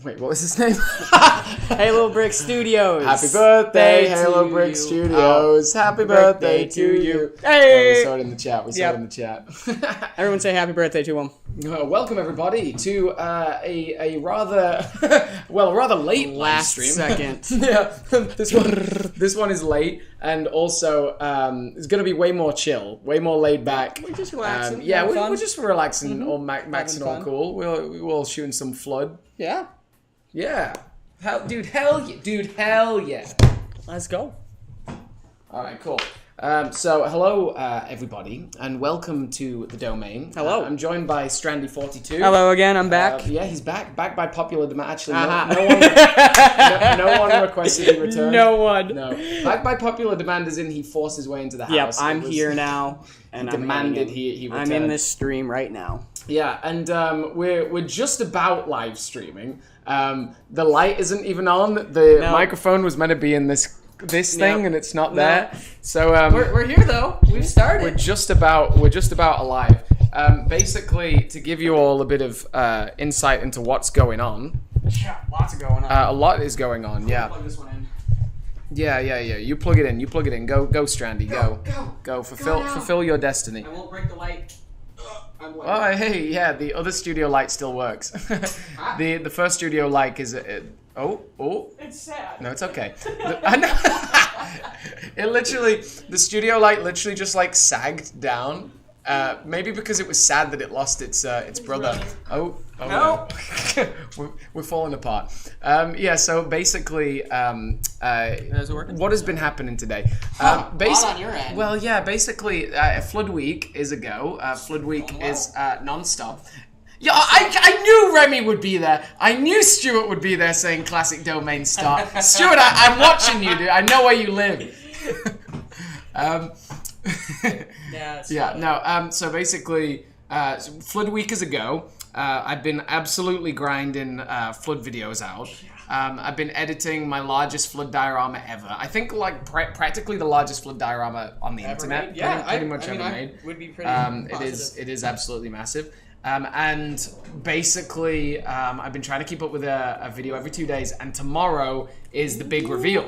Wait, what was his name? Halo Brick Studios. Happy birthday, Halo Brick Studios. Happy birthday to you. Hey! We saw it in the chat. We saw it in the chat. Everyone say happy birthday to him. Welcome everybody to a rather rather late live stream. Second. Yeah, this one is late, and also it's gonna be way more chill, way more laid back. We're just relaxing. Yeah, we're just relaxing, all maxing, all cool. We're all shooting some flood. Yeah. Yeah. Hell yeah. Let's go. All right, cool. So hello everybody, and welcome to the domain. Hello. I'm joined by Strandy42. Hello again. I'm back. Yeah, he's back by popular demand. Actually, Uh-huh. no one requested he return. No one. No, back by popular demand, as in he forced his way into the Yep, house. I'm here now, and I'm demanded he return. I'm in this stream right now. Yeah, and we're just about live streaming. The light isn't even on. The microphone was meant to be in this thing, and it's not there. So we're here though. We've started. We're just about alive. Basically, to give you all a bit of insight into what's going on. Yeah, lots of going on. A lot is going on. Yeah. Plug this one in. Yeah. You plug it in. Go, Strandy. Go. Fulfill your destiny. I won't break the light. Oh, hey, yeah. The other studio light still works. The first studio light is Oh. It's sad. No, it's okay. I know. The studio light literally just like sagged down. Maybe because it was sad that it lost its brother. Oh no. We're falling apart. Yeah, so basically, what has been happening today? On your end. Well, yeah, basically, Flood Week is a go. Flood Week is non-stop. Yeah, I knew Remy would be there. I knew Stuart would be there saying classic domain start. Stuart, I'm watching you, dude. I know where you live. So basically, Flood Week is a go. I've been absolutely grinding Flood videos out. I've been editing my largest Flood diorama ever. I think like practically the largest Flood diorama on the internet. Made? Yeah, pretty much ever made. Would be pretty It is absolutely massive. And basically, I've been trying to keep up with a video every 2 days, and tomorrow is the big reveal.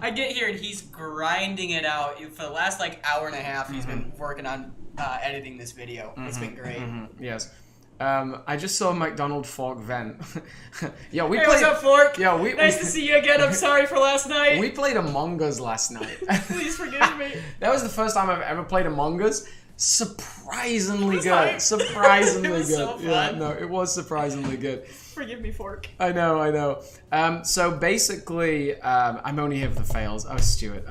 I get here and he's grinding it out. For the last hour and a half, he's been working on editing this video. It's been great. Yes. I just saw McDonald Fork vent. Yeah, we hey, played. what's up, Fork? Yeah, nice to see you again. I'm sorry for last night. We played Among Us last night. Please forgive me. That was the first time I've ever played Among Us. Surprisingly good. Surprisingly it was good. So fun. Yeah, no, it was surprisingly good. Forgive me, Fork. I know. So basically, I'm only here for the fails. Oh, Stuart.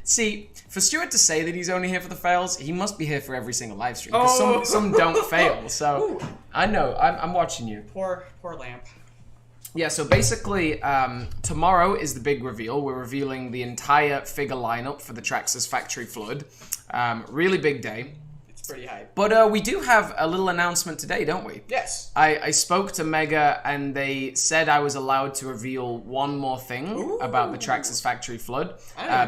See, for Stuart to say that he's only here for the fails, he must be here for every single live stream. Because some don't fail. So I know. I'm watching you. Poor lamp. Yeah, so basically, tomorrow is the big reveal. We're revealing the entire figure lineup for the Traxxas Factory Flood. Really big day. It's pretty hype. But we do have a little announcement today, don't we? Yes. I spoke to Mega, and they said I was allowed to reveal one more thing about the Traxxas Factory Flood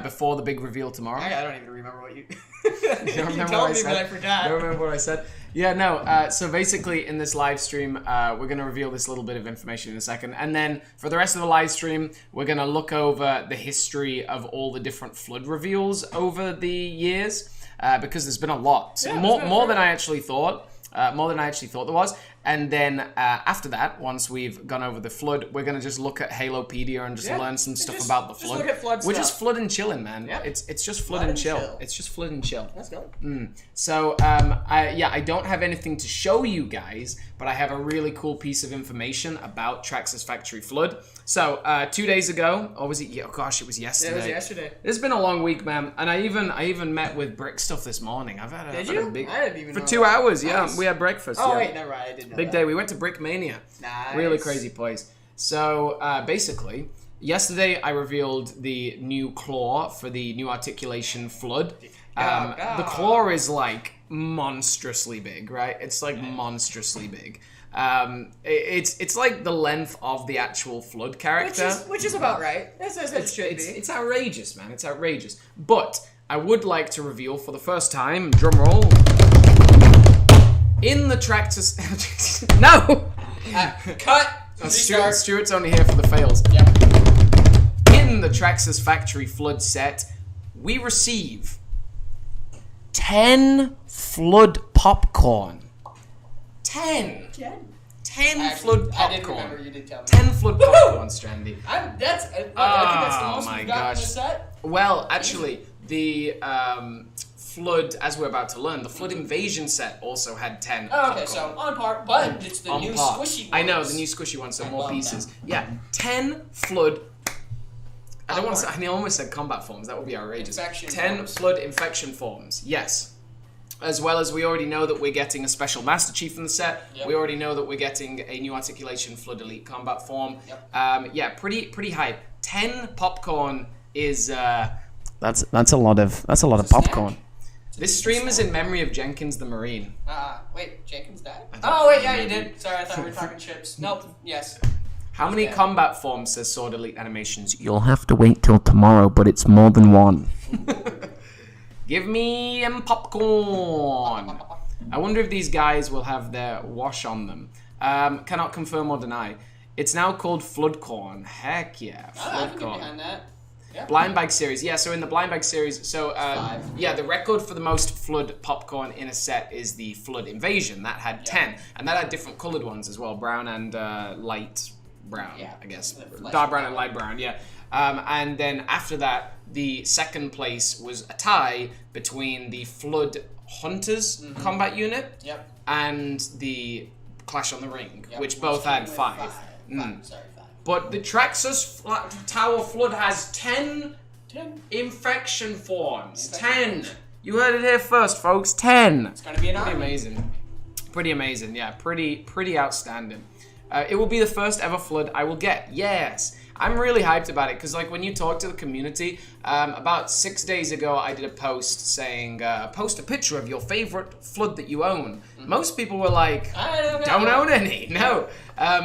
before the big reveal tomorrow. I don't even remember what you... You don't remember told what I me, said? but I forgot. Don't remember what I said? Yeah, no. So basically, in this live stream, we're going to reveal this little bit of information in a second. And then for the rest of the live stream, we're going to look over the history of all the different flood reveals over the years. Because there's been a lot. So more than I actually thought. More than I actually thought there was. And then after that, once we've gone over the flood, we're gonna just look at Halopedia and just learn some stuff about the flood. Look at flood we're stuff. just flood and chilling, man. Yeah. It's just flood and chill. It's just flood and chill. Let's go. So I don't have anything to show you guys, but I have a really cool piece of information about Traxxas Factory Flood. So 2 days ago, or was it? Oh gosh, it was yesterday. Yeah, it was yesterday. It's been a long week, man, and I even met with Brick Stuff this morning. I've had a big, I didn't even for know 2 that. hours. Yeah, Nice. we had breakfast. Oh yeah. wait, never mind. I didn't know Big that. day. We went to Brick Mania. Nice. Really crazy place. So basically, yesterday I revealed the new claw for the new articulation Flood. The claw is like monstrously big, right? It's like monstrously big. It's like the length of the actual Flood character, which is about right. That's as it should be. It's outrageous, man. It's outrageous. But I would like to reveal for the first time, drum roll, in the Traxxas. No. Cut. Stuart's only here for the fails. Yep. In the Traxxas Factory Flood set, we receive 10 Flood popcorn. 10 Flood popcorn. I didn't remember, you did tell me. 10 Flood popcorn, Strandy. I think that's the most we've gotten in the set. Well, actually, the Flood, as we're about to learn, the Flood Invasion set also had 10 Oh, okay, popcorn. so on par, but it's the new squishy ones. I know, the new squishy ones, so more pieces. Yeah, 10 Flood... I don't want to say... I almost said combat forms. That would be outrageous. 10 forms. Flood infection forms. Yes. As well as we already know that we're getting a special Master Chief in the set. Yep. We already know that we're getting a new articulation Flood Elite combat form. Yep. Yeah, pretty hype. 10 popcorn is that's a lot of popcorn. This stream is in memory of Jenkins the Marine. Wait, Jenkins died? Oh wait, yeah, you did. Sorry, I thought we were talking chips. Nope. Yes. How many combat forms, says Sword Elite Animations? You'll have to wait till tomorrow, but it's more than one. Give me popcorn. I wonder if these guys will have their wash on them. Cannot confirm or deny. It's now called Floodcorn. Heck yeah, I can get Floodcorn. behind that. Yeah. Blind Bag series. Yeah, so in the Blind Bag series, so yeah, the record for the most Flood popcorn in a set is the Flood Invasion. That had 10, and that had different colored ones as well, brown and light brown, I guess. Dark brown and light brown, yeah. And then after that, the second place was a tie between the Flood Hunters combat unit and the Clash on the Ring, which both had 5. Sorry, 5. But the Traxxas Tower Flood has 10 infection forms. 10. You heard it here first, folks. 10. It's gonna be an army. Amazing. Pretty amazing. Yeah, pretty outstanding. It will be the first ever Flood I will get. Yes. I'm really hyped about it because, like, when you talk to the community, about 6 days ago, I did a post saying, post a picture of your favorite Flood that you own. Most people were like, don't own any. No.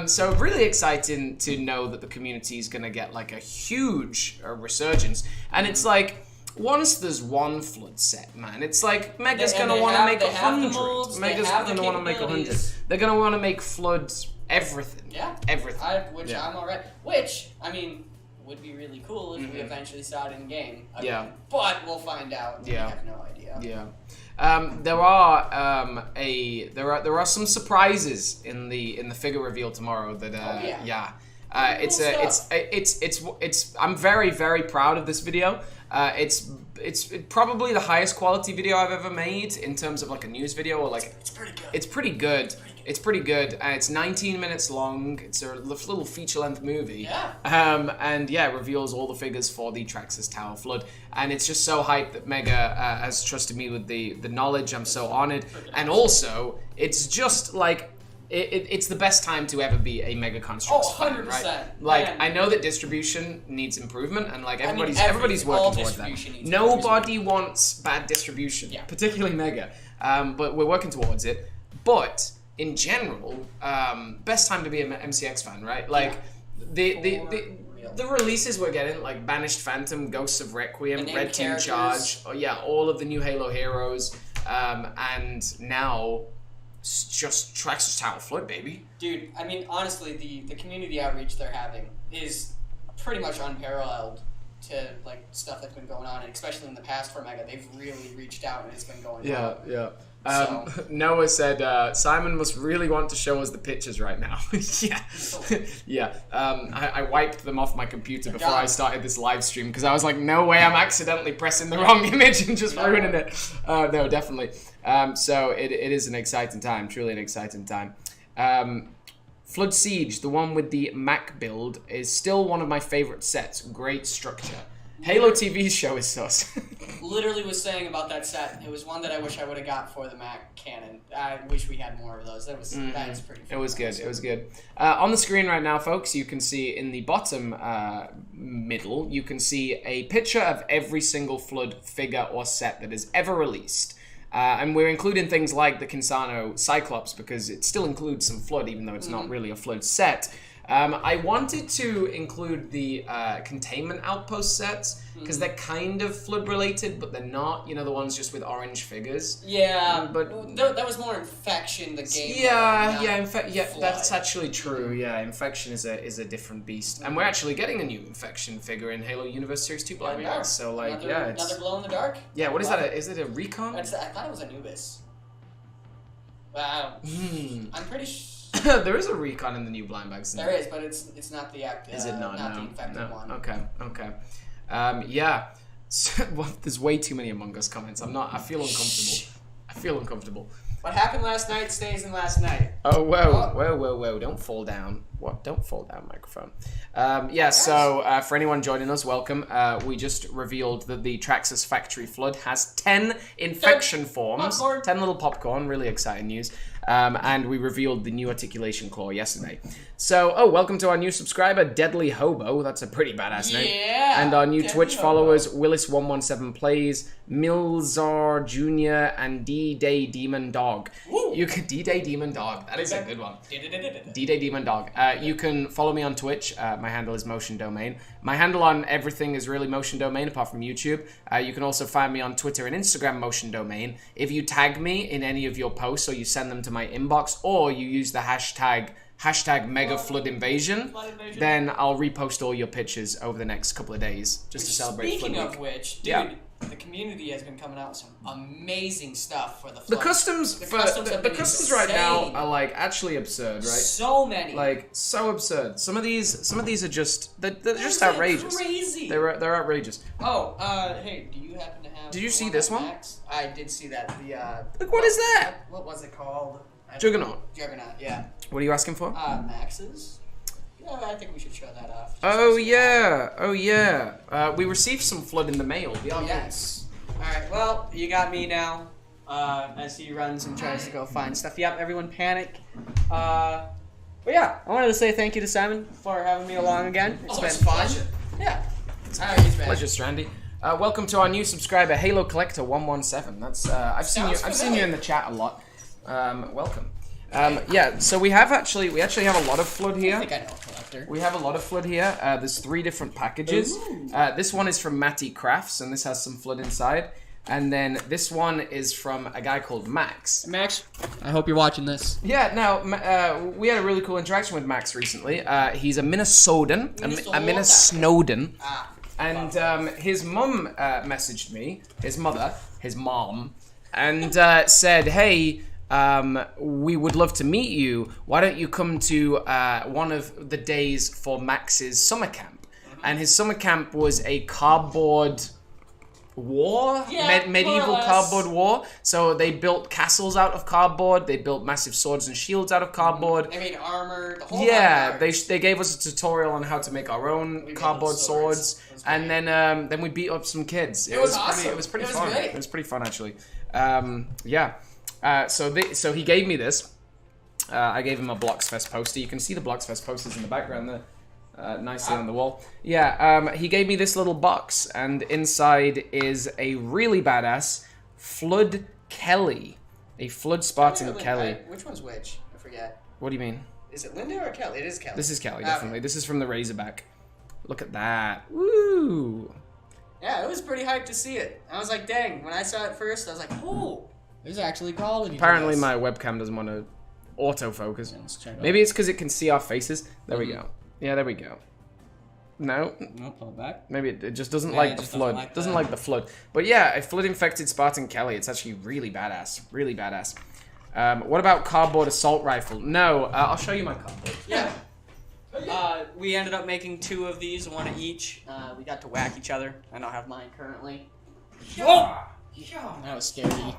So really exciting to know that the community is going to get, like, a huge resurgence. And it's like, once there's one Flood set, man, it's like Mega's going to want to make 100. Mega's going to want to make 100. They're going to want to make Floods everything. Yeah. Everything. I'm alright. Which, I mean, would be really cool if we eventually saw it in game. Again. Yeah. But we'll find out. Yeah. We have no idea. Yeah. There are some surprises in the figure reveal tomorrow that I'm very, very proud of this video. It's probably the highest quality video I've ever made in terms of like a news video or like It's pretty good. It's pretty good. It's pretty good. It's 19 minutes long. It's a little feature-length movie. Yeah. And yeah, it reveals all the figures for the Traxxas Tower Flood. And it's just so hyped that Mega has trusted me with the knowledge. I'm so honored. And also, it's just like, it's the best time to ever be a Mega Construx fan, 100%. right? Like, Man. I know that distribution needs improvement, and like everybody's all working towards that. distribution needs Nobody wants bad distribution, particularly Mega. But we're working towards it. But in general, best time to be an MCX fan, right? Like the releases we're getting, like Banished Phantom, Ghosts of Requiem, Red Team Charge, all of the new Halo heroes, and now just Traxxas Tower Flood, baby. Dude, I mean, honestly, the community outreach they're having is pretty much unparalleled to like stuff that's been going on, and especially in the past for Mega, they've really reached out and it's been going on. Yeah. Noah said, Simon must really want to show us the pictures right now. Yeah. I wiped them off my computer before I started this live stream because I was like, no way, I'm accidentally pressing the wrong image and just ruining it. No, definitely. So it is an exciting time, truly an exciting time. Flood Siege, the one with the Mac build, is still one of my favorite sets. Great structure. Halo TV show is sus. Literally was saying about that set. It was one that I wish I would have got for the Mac cannon. I wish we had more of those. That was pretty fun. It was good. It was good. On the screen right now, folks, you can see in the bottom middle, you can see a picture of every single Flood figure or set that is ever released. And we're including things like the Kinsano Cyclops because it still includes some Flood, even though it's not really a Flood set. I wanted to include the containment outpost sets because they're kind of flood related, but they're not. You know, the ones just with orange figures. Yeah, but that was more infection. The game. Yeah, flood. that's actually true. Yeah, infection is a different beast, and we're actually getting a new infection figure in Halo Universe Series 2 Blind Bags. So like, another glow in the dark. Yeah, what is that? Is it a recon? I thought it was Anubis. Wow. I'm pretty sure. There is a recon in the new blind bags. There is, but it's not the active. Is it not? Not No, the infected one. Okay. Yeah. So, well, there's way too many Among Us comments. I feel uncomfortable. What happened last night stays in last night. Oh, whoa. Don't fall down. What? Don't fall down, microphone. Yeah, so for anyone joining us, welcome. We just revealed that the Traxxas Factory Flood has 10 infection forms. Popcorn. 10 little popcorn. Really exciting news. And we revealed the new articulation claw yesterday. So, welcome to our new subscriber, Deadly Hobo. That's a pretty badass name. Yeah. And our new Deadly Twitch Hobo. followers, Willis117 Plays, Milzar Jr., and D-Day Demon Dog. Woo. You could D-Day Demon Dog. That is a good one. D-day. D-Day Demon Dog. You can follow me on Twitch. My handle is Motion Domain. My handle on everything is really Motion Domain, apart from YouTube. You can also find me on Twitter and Instagram, Motion Domain. If you tag me in any of your posts, or you send them to my inbox, or you use the hashtag Mega Flood Invasion, then I'll repost all your pictures over the next couple of days just to celebrate Flood Speaking Week. of which, dude, Yeah. the community has been coming out with some amazing stuff for the The Flood. customs The for customs have the been customs right now insane. are like actually absurd, right? So many. Like so absurd. Some of these are just they're just They're outrageous. Crazy. They're outrageous. Oh, hey, do you happen to have? Did you the see this one? Max? I did see that. Look, what is that? What was it called? Juggernaut. Juggernaut. Yeah. What are you asking for? Max's. Yeah, I think we should show that off. Oh yeah. We received some flood in the mail. Yes. Alright, well, you got me now. As he runs and tries to go find stuff. Yep, everyone panic. But yeah, I wanted to say thank you to Simon for having me along again. It's been fun. Yeah. Alright, he's back. Pleasure, Strandy. Welcome to our new subscriber, Halo Collector 117. That's I've seen you in the chat a lot. Welcome. Yeah, so we actually have a lot of flood here. I think I know a collector. We have a lot of flood here. There's 3 different packages. This one is from Matty Crafts, and this has some flood inside. And then this one is from a guy called Max. Max, I hope you're watching this. Yeah, now, we had a really cool interaction with Max recently. He's a Minnesotan, a Minnesotan. And his mum messaged me, his mom, and said, hey, we would love to meet you. Why don't you come to one of the days for Max's summer camp? And his summer camp was a cardboard war, medieval cardboard war. So they built castles out of cardboard. They built massive swords and shields out of cardboard. They made armor. The whole they gave us a tutorial on how to make our own cardboard swords, and then we beat up some kids. It was awesome. It was pretty fun. Great. It was pretty fun actually. Yeah. So he gave me this. I gave him a Bloxfest poster. You can see the Bloxfest posters in the background there. Nicely on the wall. Yeah, he gave me this little box, and inside is a really badass Flood Kelly. A Flood Spartan Kelly. Which one's which? I forget. What do you mean? Is it Linda or Kelly? It is Kelly. This is Kelly, definitely. This is from the Razorback. Look at that. Woo! Yeah, it was pretty hyped to see it. I was like, dang, when I saw it first, I was like, oh, there's actually quality. Apparently my webcam doesn't want to autofocus. Yeah, let's check Maybe it's because it can see our faces. There we go. Yeah, there we go. No. Nope, pull it back. Maybe it just doesn't like the flood. Doesn't like the flood. But yeah, a flood-infected Spartan Kelly. It's actually really badass. Really badass. What about cardboard assault rifle? No, I'll show you my cardboard. Yeah. We ended up making 2 of these, 1 each. We got to whack each other. I don't have mine currently. Whoa! That was scary.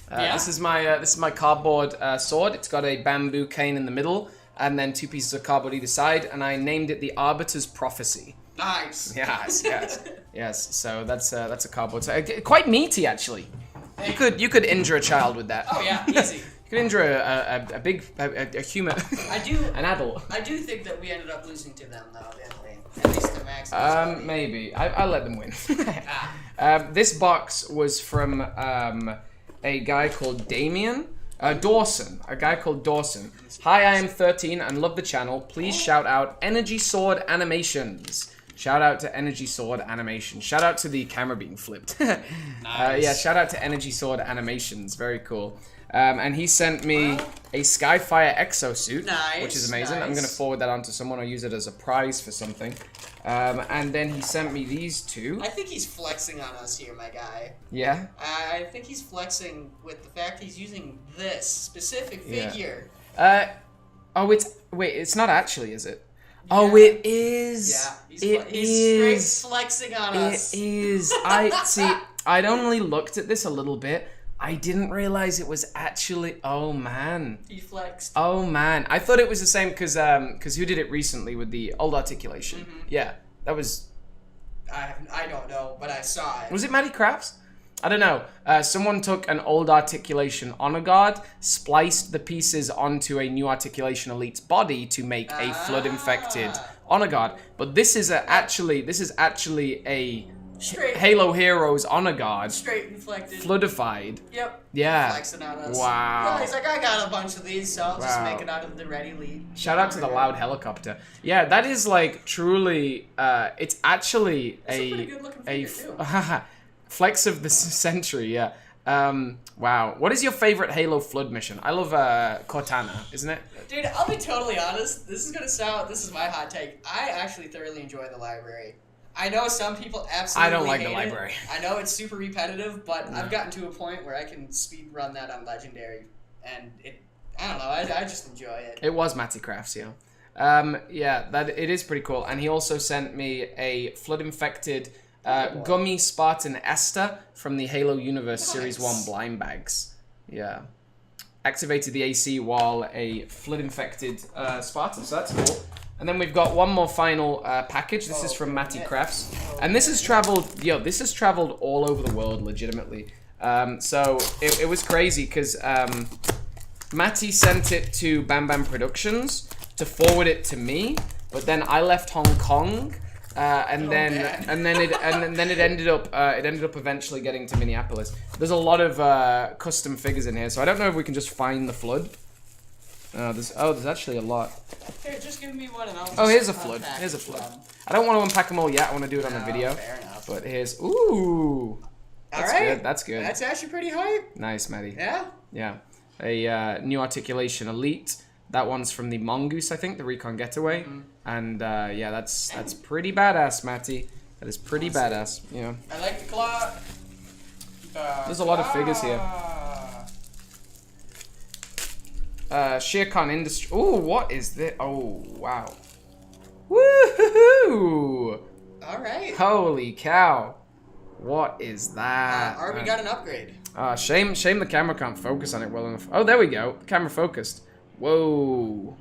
This is my cardboard sword. It's got a bamboo cane in the middle, and then 2 pieces of cardboard either side, and I named it the Arbiter's Prophecy. Nice. Yes. So that's a cardboard. So, quite meaty actually. You could injure a child with that. Oh yeah, easy. You could injure a human. An adult. I do think that we ended up losing to them though, didn't we? At least to Max. Maybe. I let them win. This box was from a guy called Damien. Dawson, a guy called Dawson. Hi, I am 13 and love the channel. Please shout out Energy Sword Animations. Shout out to Energy Sword Animations. Shout out to the camera being flipped. Nice. Yeah, shout out to Energy Sword Animations. Very cool. And he sent me a Skyfire exosuit, which is amazing. I'm going to forward that on to someone or use it as a prize for something. And then he sent me these two. I think he's flexing on us here, my guy. Yeah? I think he's flexing with the fact he's using this specific figure. Oh, it's not actually, is it? Yeah. Oh, it is. Yeah, he's straight flexing on us. It is. I'd only looked at this a little bit. I didn't realize it was actually. Oh man. He flexed. Oh man, I thought it was the same because who did it recently with the old articulation? Mm-hmm. Yeah, that was. I don't know, but I saw it. Was it Matty Crafts? I don't know. Someone took an old articulation honor guard, spliced the pieces onto a new articulation elite's body to make a flood infected honor guard. But this is actually a Halo Heroes honor guard. Straight inflected. Floodified. Yep. Yeah. Flexing on us. Wow. Yeah, he's like, I got a bunch of these, so I'll just make it out of the ready lead. Shout out to the loud helicopter. Yeah, that is like truly. It's actually a pretty good looking figure too. Flex of the century. Yeah. Wow. What is your favorite Halo Flood mission? I love Cortana, isn't it? Dude, I'll be totally honest. This is my hot take. I actually thoroughly enjoy the library. I know some people absolutely I don't like hate the library. I know it's super repetitive, but I've gotten to a point where I can speed run that on Legendary, and I don't know, I just enjoy it. It was Matty Crafts, yeah. Yeah, it is pretty cool. And he also sent me a flood-infected gummy Spartan Esther from the Halo Universe Series 1 blind bags. Yeah. Activated the AC while a flood-infected Spartan, so that's cool. And then we've got one more final package. This is from Matty Crafts. And this has traveled all over the world, legitimately. So it was crazy, because Matty sent it to Bam Bam Productions to forward it to me, but then I left Hong Kong, and then it ended up eventually getting to Minneapolis. There's a lot of custom figures in here, so I don't know if we can just find the flood. There's actually a lot. Here, just give me one and I'll just here's a flood. Here's a flood. I don't want to unpack them all yet. I want to do it on a video. Fair enough. But here's That's good. That's good. That's actually pretty hype. Nice, Matty. Yeah. Yeah. A new articulation elite. That one's from the Mongoose, I think, the Recon Getaway. Mm-hmm. And yeah, that's pretty badass, Matty. That is pretty badass. Yeah. I like the claw. There's a lot of figures here. Sheercon Industry. Ooh, what is this? Oh, wow. Woohoo! Alright. Holy cow. What is that? Arby got an upgrade. Shame the camera can't focus on it well enough. Oh, there we go. Camera focused. Whoa.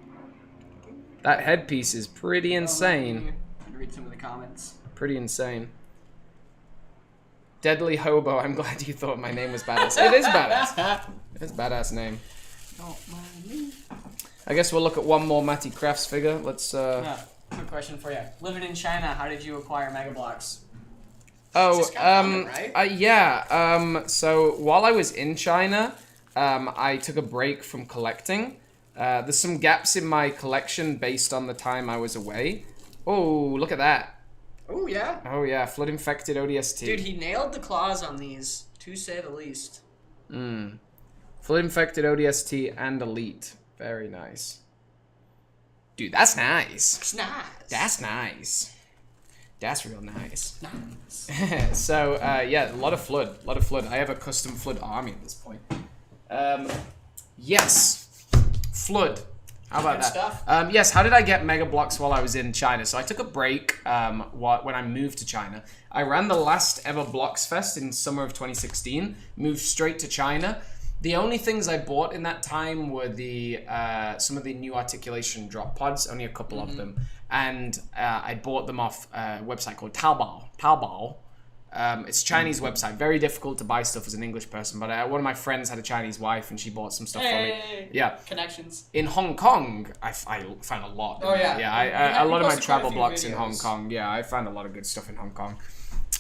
That headpiece is pretty insane. Read some of the comments. Pretty insane. Deadly Hobo. I'm glad you thought my name was badass. It is badass. It's a badass name. Don't mind me. I guess we'll look at one more Matty Crafts figure. Let's Yeah, quick question for you. Living in China, how did you acquire Mega Blocks? Oh, right? yeah. So while I was in China, I took a break from collecting. There's some gaps in my collection based on the time I was away. Oh, look at that. Oh, yeah. Oh, yeah. Flood infected ODST. Dude, he nailed the claws on these, to say the least. Flood infected ODST and elite. Very nice. Dude, that's nice. It's nice. That's nice. That's real nice. Nice. So, yeah, a lot of flood. A lot of flood. I have a custom flood army at this point. Yes. Flood. How about Good that? stuff. Yes, how did I get Mega Blocks while I was in China? So I took a break when I moved to China. I ran the last ever Blocks Fest in summer of 2016. Moved straight to China. The only things I bought in that time were some of the new articulation drop pods, only a couple of them. And I bought them off a website called Taobao. Taobao. It's a Chinese website. Very difficult to buy stuff as an English person, but one of my friends had a Chinese wife and she bought some stuff for me. Yeah. Connections. In Hong Kong, I found a lot. Oh, yeah. Yeah, a lot of my travel blocks in videos. Hong Kong. Yeah, I found a lot of good stuff in Hong Kong.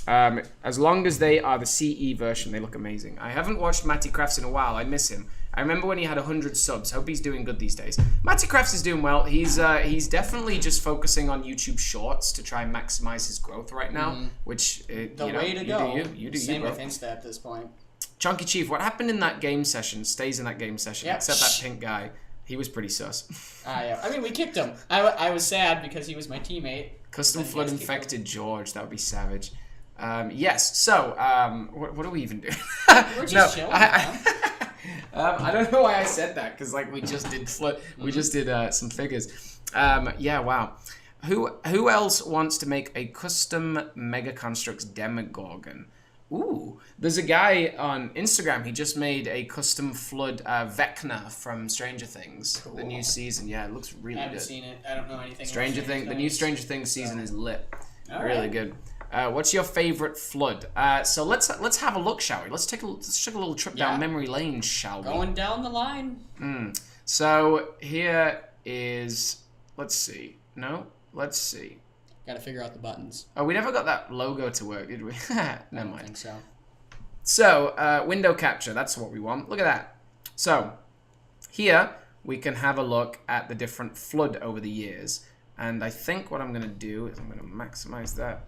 As long as they are the CE version, they look amazing. I haven't watched Matty Crafts in a while. I miss him. I remember when he had 100 subs. Hope he's doing good these days. Matty Crafts is doing well. He's definitely just focusing on YouTube Shorts to try and maximize his growth right now, which the way to go. You do Same you, bro. with Insta at this point. Chunky Chief, what happened in that game session stays in that game session, Yep. except that pink guy. He was pretty sus. Yeah. I mean, we kicked him. I was sad because he was my teammate. Custom Flood Infected George. That would be savage. Yes. So, what are we even doing? We're just chilling, I don't know why I said that because like we just did flood. We just did some figures. Yeah. Wow. Who else wants to make a custom Mega Construx Demogorgon? Ooh, there's a guy on Instagram. He just made a custom Flood Vecna from Stranger Things, Cool. the new season. Yeah, it looks really good. I haven't seen it. I don't know anything. The new Stranger Things season is lit. All Really right. good. What's your favorite Flood? So let's have a look, shall we? Let's take a little trip down memory lane, shall we? Going down the line. So here is. Let's see. Got to figure out the buttons. Oh, we never got that logo to work, did we? Never I don't mind. think so. So, window capture, that's what we want. Look at that. So, here we can have a look at the different Flood over the years. And I think what I'm going to do is I'm going to maximize that.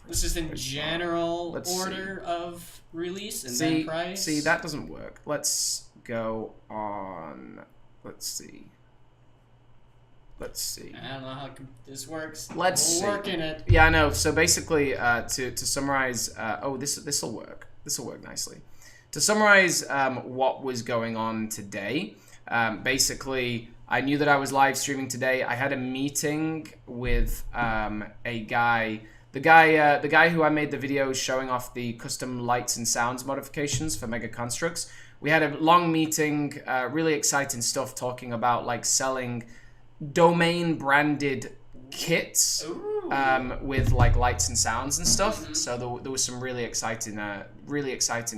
This is in general order of release and then price. See, that doesn't work. Let's go on. Let's see. I don't know how this works. Let's see. Working it. Yeah, I know. So basically, to summarize, this will work. This will work nicely. To summarize, what was going on today. Basically, I knew that I was live streaming today. I had a meeting with a guy. The guy who I made the video showing off the custom lights and sounds modifications for Mega Construx. We had a long meeting, really exciting stuff, talking about like selling Domain branded kits with like lights and sounds and stuff. So there was some really exciting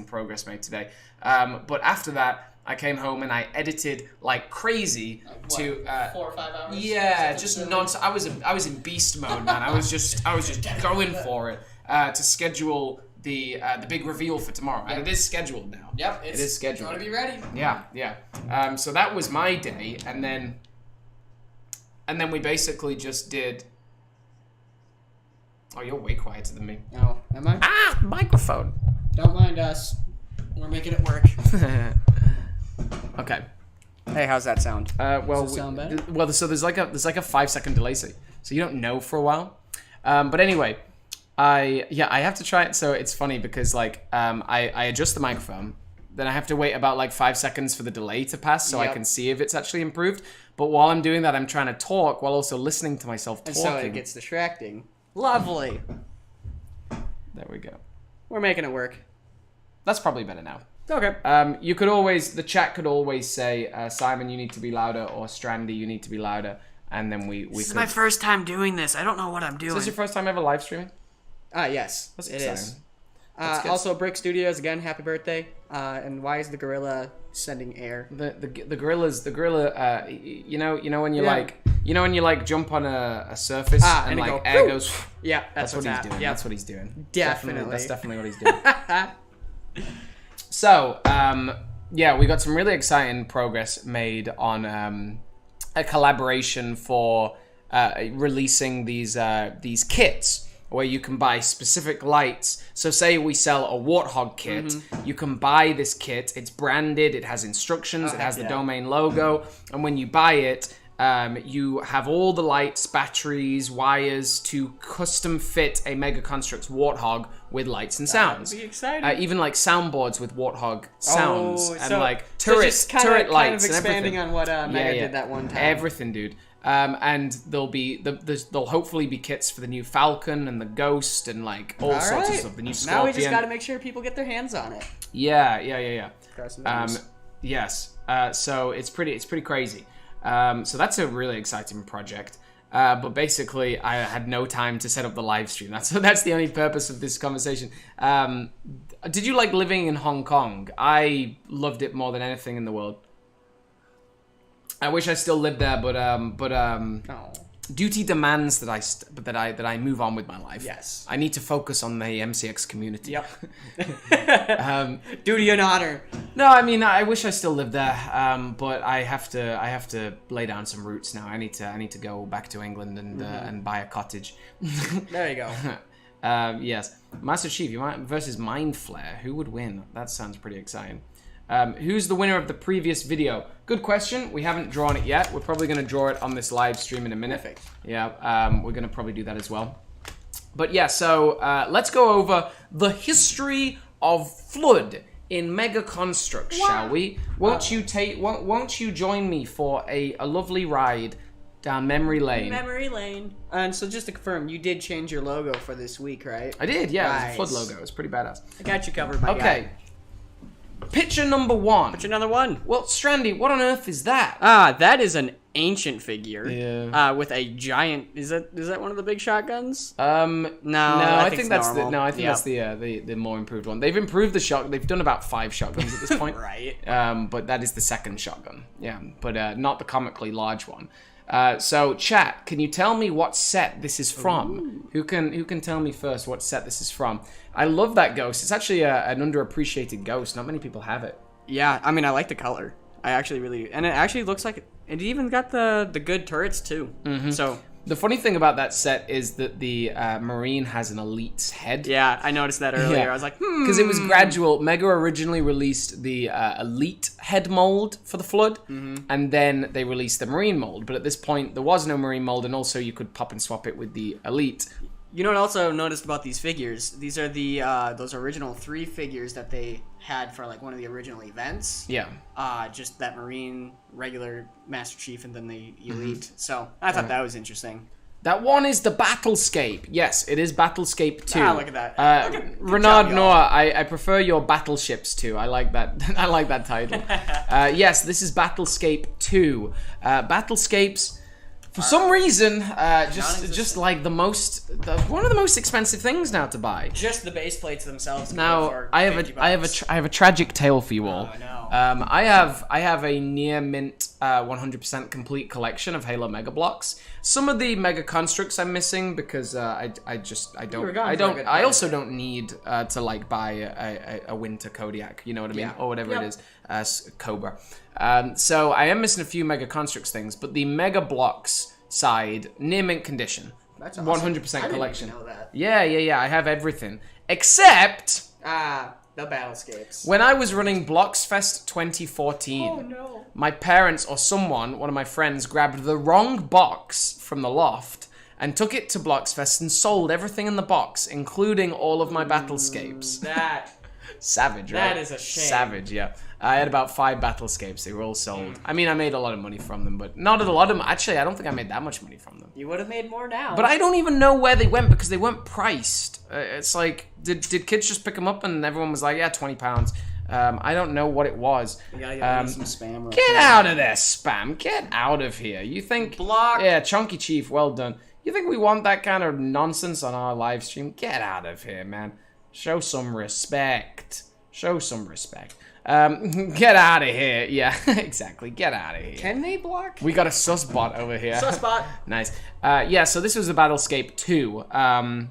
progress made today. But after that, I came home and I edited like crazy to 4 or 5 hours. Yeah, just nonstop. I was in beast mode, man. I was just going for it to schedule the big reveal for tomorrow, and it is scheduled now. Yep, it is scheduled. Gotta be ready. Yeah. So that was my day, and then we basically just did. Oh, you're way quieter than me. Oh, am I? Ah, microphone. Don't mind us. We're making it work. Okay. Hey, how's that sound? Well, Does it sound better? Well, so there's like a 5-second delay, so you don't know for a while. But anyway, I have to try it. So it's funny because like I adjust the microphone, then I have to wait about like 5 seconds for the delay to pass so I can see if it's actually improved. But while I'm doing that, I'm trying to talk while also listening to myself talking. And so it gets distracting. Lovely. There we go. We're making it work. That's probably better now. Okay. You could always, the chat could always say, Simon, you need to be louder, or Strandy, you need to be louder, and then we This is could... my first time doing this. I don't know what I'm doing. Is this your first time ever live streaming? Yes, That's it exciting. is. That's good. Also, Brick Studios, again, happy birthday. And why is the gorilla sending air? The gorilla, you know when you like jump on a surface and like air whew. goes. Yeah, That's what he's doing. Yeah. That's what he's doing. Definitely. That's definitely what he's doing. So, we got some really exciting progress made on a collaboration for releasing these kits where you can buy specific lights. So say we sell a Warthog kit, you can buy this kit, it's branded, it has instructions, it has the Domain logo, and when you buy it, you have all the lights, batteries, wires to custom fit a Mega Construx Warthog with lights and sounds. That'd be exciting. Even like soundboards with Warthog sounds and so, like so just turret lights kind of expanding and everything. on what Mega did that one time. Everything, dude. And there'll hopefully be kits for the new Falcon and the Ghost and like all sorts of stuff. The new Scorpion. Now we just got to make sure people get their hands on it. Yeah. Crossing the fingers. Yes. So it's pretty crazy. So that's a really exciting project. But basically, I had no time to set up the live stream. That's the only purpose of this conversation. Did you like living in Hong Kong? I loved it more than anything in the world. I wish I still lived there, but Oh. duty demands that I move on with my life. Yes. I need to focus on the MCX community. Yep. Duty and honor. No, I mean I wish I still lived there, but I have to lay down some roots now. I need to go back to England and buy a cottage. There you go. Yes, Master Chief, versus Mind Flare. Who would win? That sounds pretty exciting. Who's the winner of the previous video? Good question. We haven't drawn it yet. We're probably going to draw it on this live stream in a minute. Perfect. Yeah, we're going to probably do that as well. But yeah, so let's go over the history of Flood in Mega Construx, shall we? Won't you join me for a lovely ride down memory lane? Memory lane. And so just to confirm, you did change your logo for this week, right? I did, yeah. Nice. It was a Flood logo. It's pretty badass. I got you covered, my guy. Okay. Picture number 1. Picture another one. Well, Strandy, what on earth is that? That is an ancient figure. Yeah. With a giant. Is that one of the big shotguns? No, I think that's normal. that's the more improved one. They've improved the shotgun. They've done about 5 shotguns at this point. Right. But that is the second shotgun. Yeah, but not the comically large one. So chat, can you tell me what set this is from? Who can tell me first what set this is from? I love that ghost. It's actually an underappreciated ghost. Not many people have it. Yeah, I mean, I like the color. I actually really, and it actually looks like it even got the good turrets too. So the funny thing about that set is that the Marine has an elite's head. yeah, I noticed that earlier. Yeah. I was like, Because it was gradual. Mega originally released the elite head mold for the Flood, and then they released the Marine mold. But at this point, there was no Marine mold, and also you could pop and swap it with the elite. You know what I also noticed about these figures? These are the those original 3 figures that they had for like one of the original events. Yeah. Just that Marine, regular Master Chief, and then the Elite. So I thought that was interesting. That one is the Battlescape. Yes, it is Battlescape 2. Ah, look at that. Good Renard job, y'all. Noah, I prefer your Battleships 2. I like that. I like that title. Yes, this is Battlescape 2. Battlescapes, for some reason, just like one of the most expensive things now to buy. Just the base plates themselves. Now, I have a tragic tale for you all. Oh, no. I have a near mint 100% complete collection of Halo Mega Blocks. Some of the Mega Construx I'm missing because I also don't need to like buy a Winter Kodiak, you know what I mean, or whatever it is, Cobra. So I am missing a few Mega Construx things, but the Mega Blocks side near mint condition. That's awesome. 100% collection. I didn't even know that. Yeah. I have everything except the Battlescapes. when I was running Bloxfest 2014. Oh no. My parents or someone, one of my friends, grabbed the wrong box from the loft and took it to Bloxfest and sold everything in the box, including all of my Battlescapes. That Savage, right? That is a shame. Savage, yeah. I had about 5 Battlescapes. They were all sold. I mean, I made a lot of money from them, but not a lot of them. Actually, I don't think I made that much money from them. You would have made more now. But I don't even know where they went because they weren't priced. It's like, did kids just pick them up and everyone was like, yeah, £20. I don't know what it was. You gotta get some spam. Real Get quick. out of there, spam. Get out of here. You think... Block. Yeah, Chunky Chief, well done. You think we want that kind of nonsense on our live stream? Get out of here, man. Show some respect. Show some respect. Get out of here. Yeah, exactly. Get out of here. Can they block? We got a sus bot over here. Sus bot. Nice. Yeah, so this was the Battlescape 2. And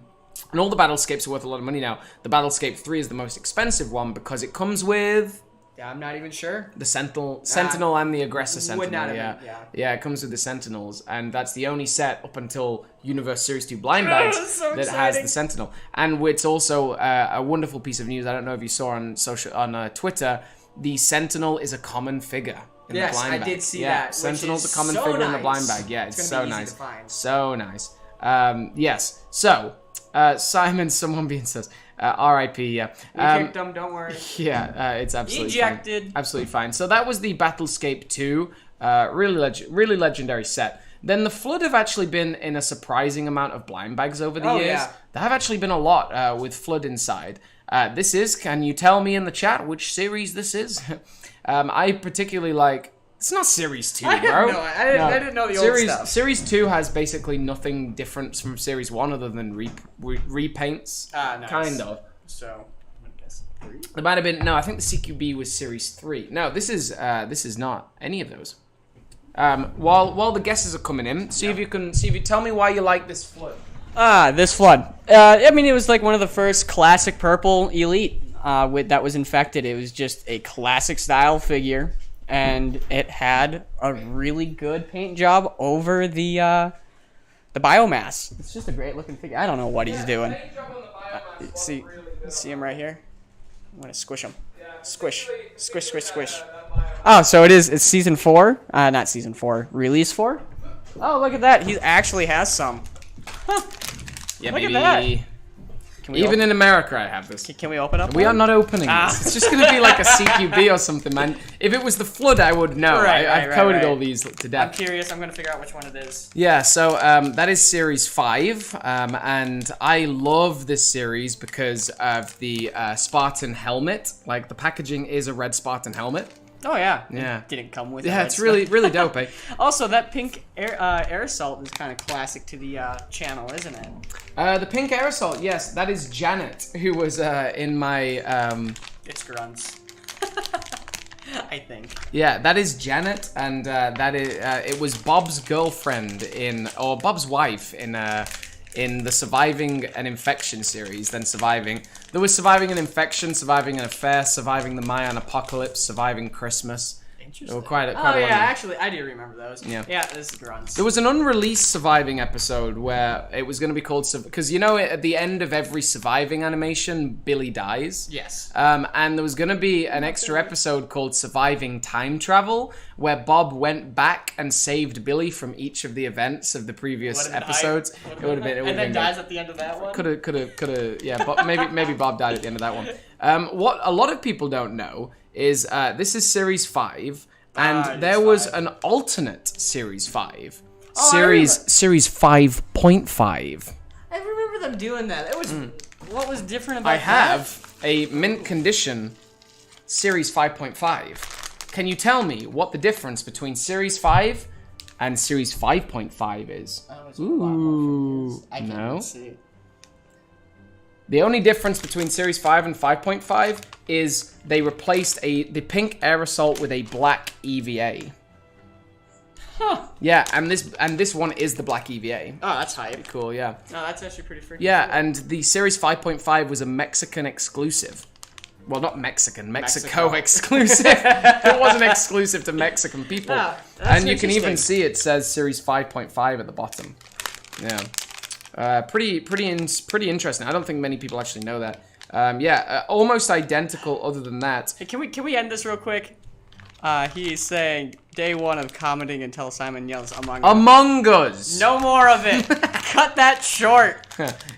all the Battlescapes are worth a lot of money now. The Battlescape 3 is the most expensive one because it comes with... Yeah, I'm not even sure. The Sentinel and the Aggressor Sentinel. Would not have yeah. been, yeah. Yeah, it comes with the Sentinels, and that's the only set up until Universe Series 2 Blind Bags So that exciting. has the Sentinel. And it's also a wonderful piece of news. I don't know if you saw on Twitter, the Sentinel is a common figure in the blind bag. I did see yeah, that. Sentinel's which is a common so figure nice. in the blind bag. Yeah, it's so gonna be easy nice. to find. So nice. Yes. So, Simon, someone being says, R.I.P. Yeah. We kicked them. Don't worry. Yeah, it's absolutely Ejected. fine. Absolutely fine. So that was the Battlescape 2, really legendary set. Then the Flood have actually been in a surprising amount of blind bags over the years. Yeah. There have actually been a lot with Flood inside. This is, can you tell me in the chat which series this is? I particularly like... It's not Series 2, I bro. I didn't know the old stuff. Series 2 has basically nothing different from Series 1 other than repaints. Nice. Kind of. So, I'm gonna guess 3. It might have been... No, I think the CQB was Series 3. No, this is not any of those. While the guesses are coming in, see if you tell me why you like this flood. This flood. I mean, it was like one of the first classic purple elite that was infected. It was just a classic style figure, and it had a really good paint job over the biomass. It's just a great looking figure. I don't know what he's doing. See him right here? I'm gonna squish him. Squish. Squish, squish, squish. Oh, so it's season 4? Not season 4. Release 4? Oh, look at that. He actually has some. Huh. Yeah, look baby. at that. Even in America, I have this. Can we open up? We are not opening this. It's just going to be like a CQB or something, man. If it was the flood, I would know. I've coded all these to death. I'm curious. I'm going to figure out which one it is. Yeah, so that is Series 5, and I love this series because of the Spartan helmet. Like, the packaging is a red Spartan helmet. Oh, yeah. Yeah. It didn't come with Yeah, it's really dope, eh? Also, that pink aerosol is kind of classic to the channel, isn't it? The pink aerosol, yes, that is Janet, who was in my... It's grunts. I think. Yeah, that is Janet, and that is it was Bob's girlfriend or Bob's wife in the Surviving an Infection series, then Surviving. There was Surviving an Infection, Surviving an Affair, Surviving the Mayan Apocalypse, Surviving Christmas. Interesting. Quite a yeah, lot of them. actually, I do remember those. Yeah. Yeah, this is grunts. There was an unreleased Surviving episode where it was going to be called... Because, you know, at the end of every Surviving animation, Billy dies. Yes. And there was going to be an extra episode called Surviving Time Travel, where Bob went back and saved Billy from each of the events of the previous episodes. It would have been... And then dies at the end of that one? Could have, yeah. But maybe Bob died at the end of that one. What a lot of people don't know is this is Series 5, and there was an alternate Series 5. Series 5.5. I remember them doing that. It was... What was different about that? I have a mint condition Series 5.5. Can you tell me what the difference between Series 5 and Series 5.5 is? Ooh, I can't no. see. The only difference between Series 5 and 5.5 is they replaced the pink aerosol with a black EVA. Huh. Yeah, and this one is the black EVA. Oh, that's hype. Cool, yeah. No, that's actually pretty freaking Yeah, cool. and the Series 5.5 was a Mexican exclusive. Well, not Mexico exclusive. It wasn't exclusive to Mexican people. Yeah, and you can even see it says Series 5.5 at the bottom. Yeah. Pretty interesting. I don't think many people actually know that. Almost identical other than that. Hey, can we end this real quick? He's saying day 1 of commenting until Simon yells Among Us. No more of it. Cut that short.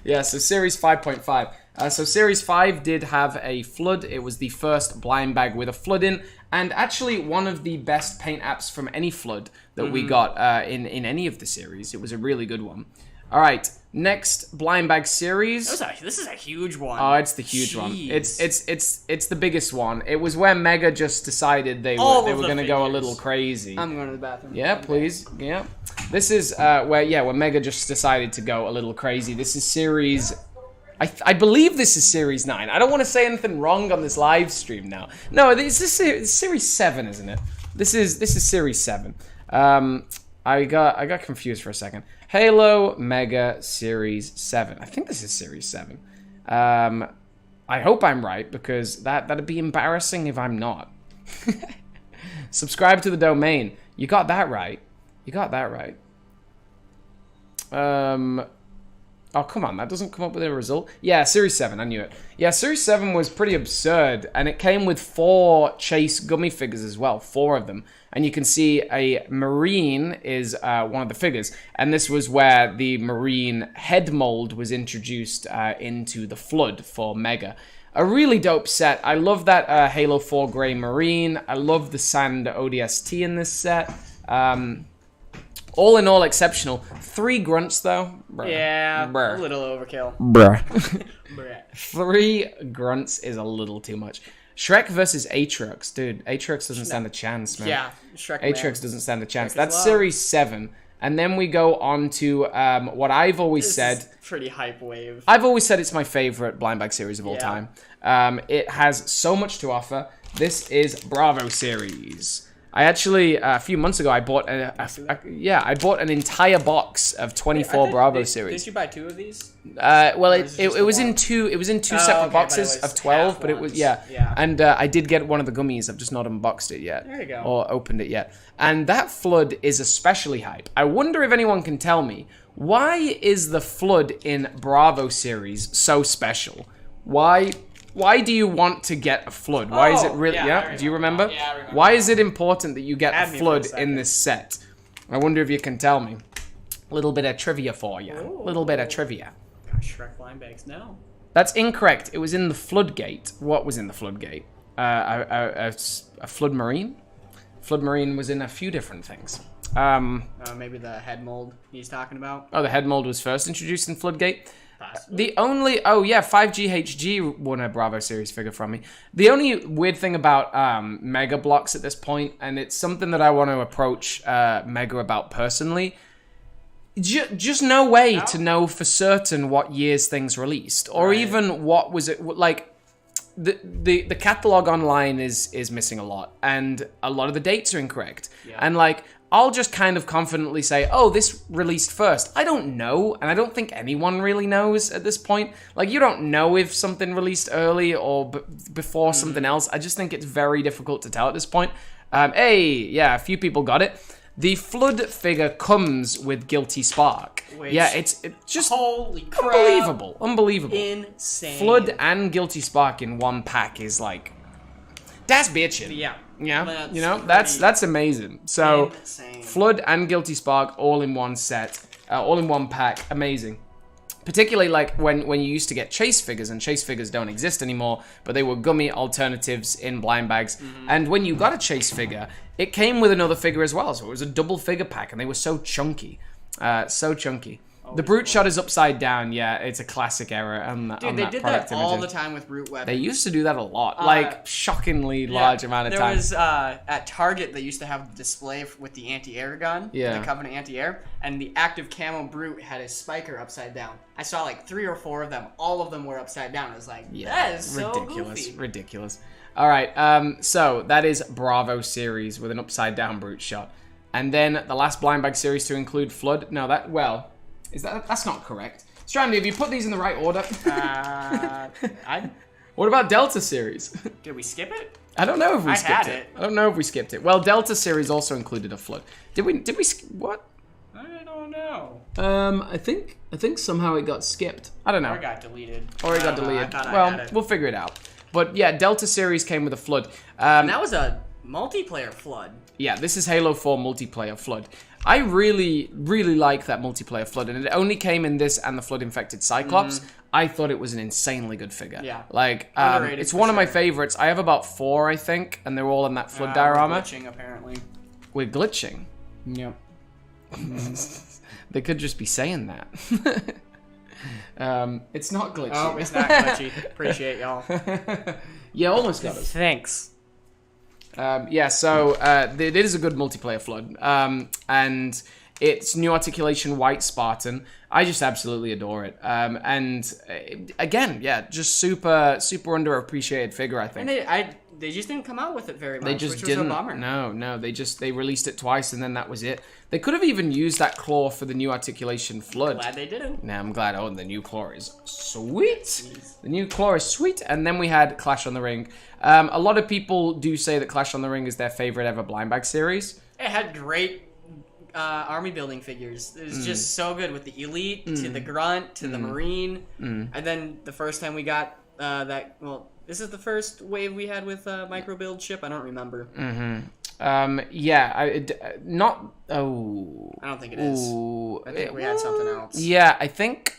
Yeah, so Series 5.5. So Series 5 did have a flood. It was the first blind bag with a flood in, and actually one of the best paint apps from any flood that we got in any of the series. It was a really good one. All right, next blind bag series. This is a huge one. Oh, it's the huge one. It's the biggest one. It was where Mega just decided they were going to go a little crazy. I'm going to the bathroom. Yeah, please. Yeah. This is where Mega just decided to go a little crazy. This is series... I believe this is Series 9. I don't want to say anything wrong on this live stream now. No, this is Series 7, isn't it? This is Series 7. I got confused for a second. Halo Mega Series 7. I think this is Series 7. I hope I'm right, because that'd be embarrassing if I'm not. Subscribe to the domain. You got that right. You got that right. Oh, come on, that doesn't come up with a result. Yeah, Series 7, I knew it. Yeah, Series 7 was pretty absurd, and it came with 4 Chase gummy figures as well, 4 of them. And you can see a Marine is one of the figures, and this was where the Marine head mold was introduced into the Flood for Mega. A really dope set. I love that Halo 4 Grey Marine. I love the Sand ODST in this set. All in all, exceptional. 3 grunts, though. Bruh. Yeah, Bruh. a little overkill. Bruh. Bruh. 3 grunts is a little too much. Shrek versus Aatrox. Dude, Aatrox doesn't stand a chance, man. Yeah, Shrek. Aatrox doesn't stand a chance. Shrek That's is Series 7. And then we go on to what I've always said. Pretty hype wave. I've always said it's my favorite blind bag series of all time. It has so much to offer. This is Bravo series. I actually a few months ago I bought I bought an entire box of 24 Bravo series. Did you buy 2 of these? Well, it was in two. It was in two separate boxes of 12, but it was And I did get one of the gummies. I've just not unboxed it yet. There you go. Or opened it yet. And that Flood is especially hype. I wonder if anyone can tell me, why is the Flood in Bravo series so special? Why do you want to get a Flood? Why is it really? Do you remember? Yeah, I remember. Why is it important that you get Add a me Flood for a in second. this set? I wonder if you can tell me. A little bit of trivia for you. A little bit of trivia. Shrek blind bags, no. That's incorrect. It was in the Floodgate. What was in the Floodgate? A Flood Marine? Flood Marine was in a few different things. Maybe the head mold he's talking about. Oh, the head mold was first introduced in Floodgate. Possibly. The only 5GHG won a Bravo series figure from me. The only weird thing about Mega blocks at this point, and it's something that I want to approach Mega about personally, just no way to know for certain what years things released, or even what was it like. The catalog online is missing a lot, and a lot of the dates are incorrect. And like, I'll just kind of confidently say, oh, this released first. I don't know, and I don't think anyone really knows at this point. Like, you don't know if something released early or before something else. I just think it's very difficult to tell at this point. A few people got it. The Flood figure comes with Guilty Spark. It's just holy crap. Unbelievable. Insane. Flood and Guilty Spark in one pack is like, that's bitchin'. Yeah. That's amazing. So, insane. Flood and Guilty Spark all in one set, all in one pack, amazing. Particularly like when you used to get chase figures, and chase figures don't exist anymore, but they were gummy alternatives in blind bags. And when you got a chase figure, it came with another figure as well, so it was a double figure pack, and they were so chunky. The Brute Shot is upside down. Yeah, it's a classic error. Dude, they did that all the time with Brute Weapon. They used to do that a lot, like shockingly large amount of time. There was at Target they used to have the display with the anti-air gun, the Covenant anti-air, and the active camo Brute had his spiker upside down. I saw like 3 or 4 of them. All of them were upside down. I was like, that is so ridiculous. All right, so that is Bravo series with an upside down Brute Shot, and then the last blind bag series to include Flood. No, that's not correct. Strandy, have you put these in the right order? What about Delta series? Did we skip it? I don't know if we skipped it. I don't know if we skipped it. Well, Delta series also included a Flood. Did we what? I don't know. I think somehow it got skipped. I don't know. Or it got deleted. We'll figure it out. But yeah, Delta series came with a Flood. And that was a multiplayer Flood. Yeah, this is Halo 4 multiplayer Flood. I really, really like that multiplayer Flood, and it only came in this and the Flood Infected Cyclops. I thought it was an insanely good figure. Yeah. Like, it's one of my favorites. I have about 4, I think, and they're all in that Flood diorama. We're glitching, apparently. We're glitching? Yep. They could just be saying that. It's not glitchy. Oh, it's not glitchy. Appreciate y'all. Yeah, almost got us. Thanks. So it is a good multiplayer Flood, and it's new articulation white Spartan. I just absolutely adore it. And again, just super underappreciated figure, I think. And they just didn't come out with it very much. They just which didn't. Was a bummer. No. They released it twice, and then that was it. They could have even used that claw for the new articulation Flood. Glad they didn't. Nah, I'm glad. Oh, the new claw is sweet. Jeez. The new claw is sweet. And then we had Clash on the Ring. A lot of people do say that Clash on the Ring is their favorite ever blind bag series. It had great army building figures. It was just so good with the Elite to the Grunt to the Marine. And then the first time we got this is the first wave we had with micro build ship. I don't remember. I don't think it is. I think we had something else. Yeah, I think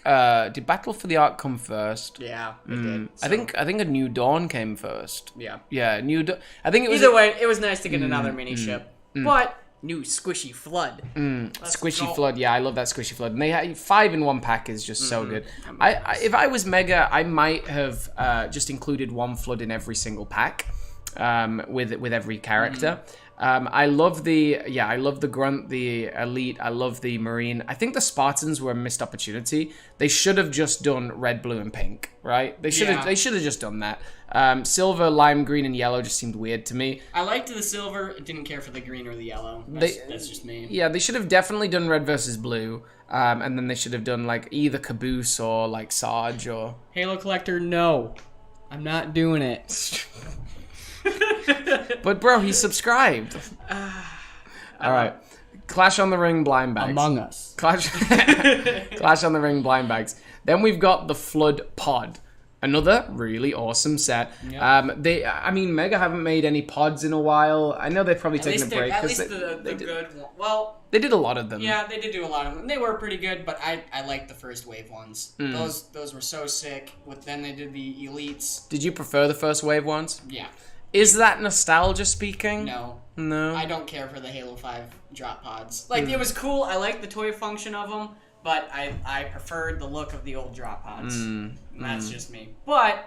did Battle for the Ark come first? Yeah, it did. So. I think a New Dawn came first. Yeah. Yeah, New Dawn. I think it was either way. It was nice to get another mini ship, but new squishy Flood. Squishy Flood. Yeah, I love that squishy Flood. And they had 5 in one pack is just so good. If I was Mega, I might have just included one Flood in every single pack. with every character. I love the grunt, the elite. I love the marine. I think the Spartans were a missed opportunity. They should have just done red, blue, and pink, right? They should have just done that. Silver, lime green, and yellow just seemed weird to me. I liked the silver. Didn't care for the green or the yellow. That's just me. Yeah, they should have definitely done red versus blue. And then they should have done like either Caboose or like Sarge or Halo Collector. No, I'm not doing it. But bro, he subscribed. All right, Clash on the Ring blind bags. Among Us. Clash on the Ring blind bags. Then we've got the Flood Pod. Another really awesome set. Yep. Mega haven't made any pods in a while. I know they've probably taken a break. At least the good one. Well, they did a lot of them. Yeah, they did do a lot of them. They were pretty good, but I liked the first wave ones. Those were so sick. Then they did the elites. Did you prefer the first wave ones? Yeah. Is that nostalgia speaking? No. No. I don't care for the Halo 5 drop pods. Like, it was cool. I liked the toy function of them, but I preferred the look of the old drop pods. That's just me. But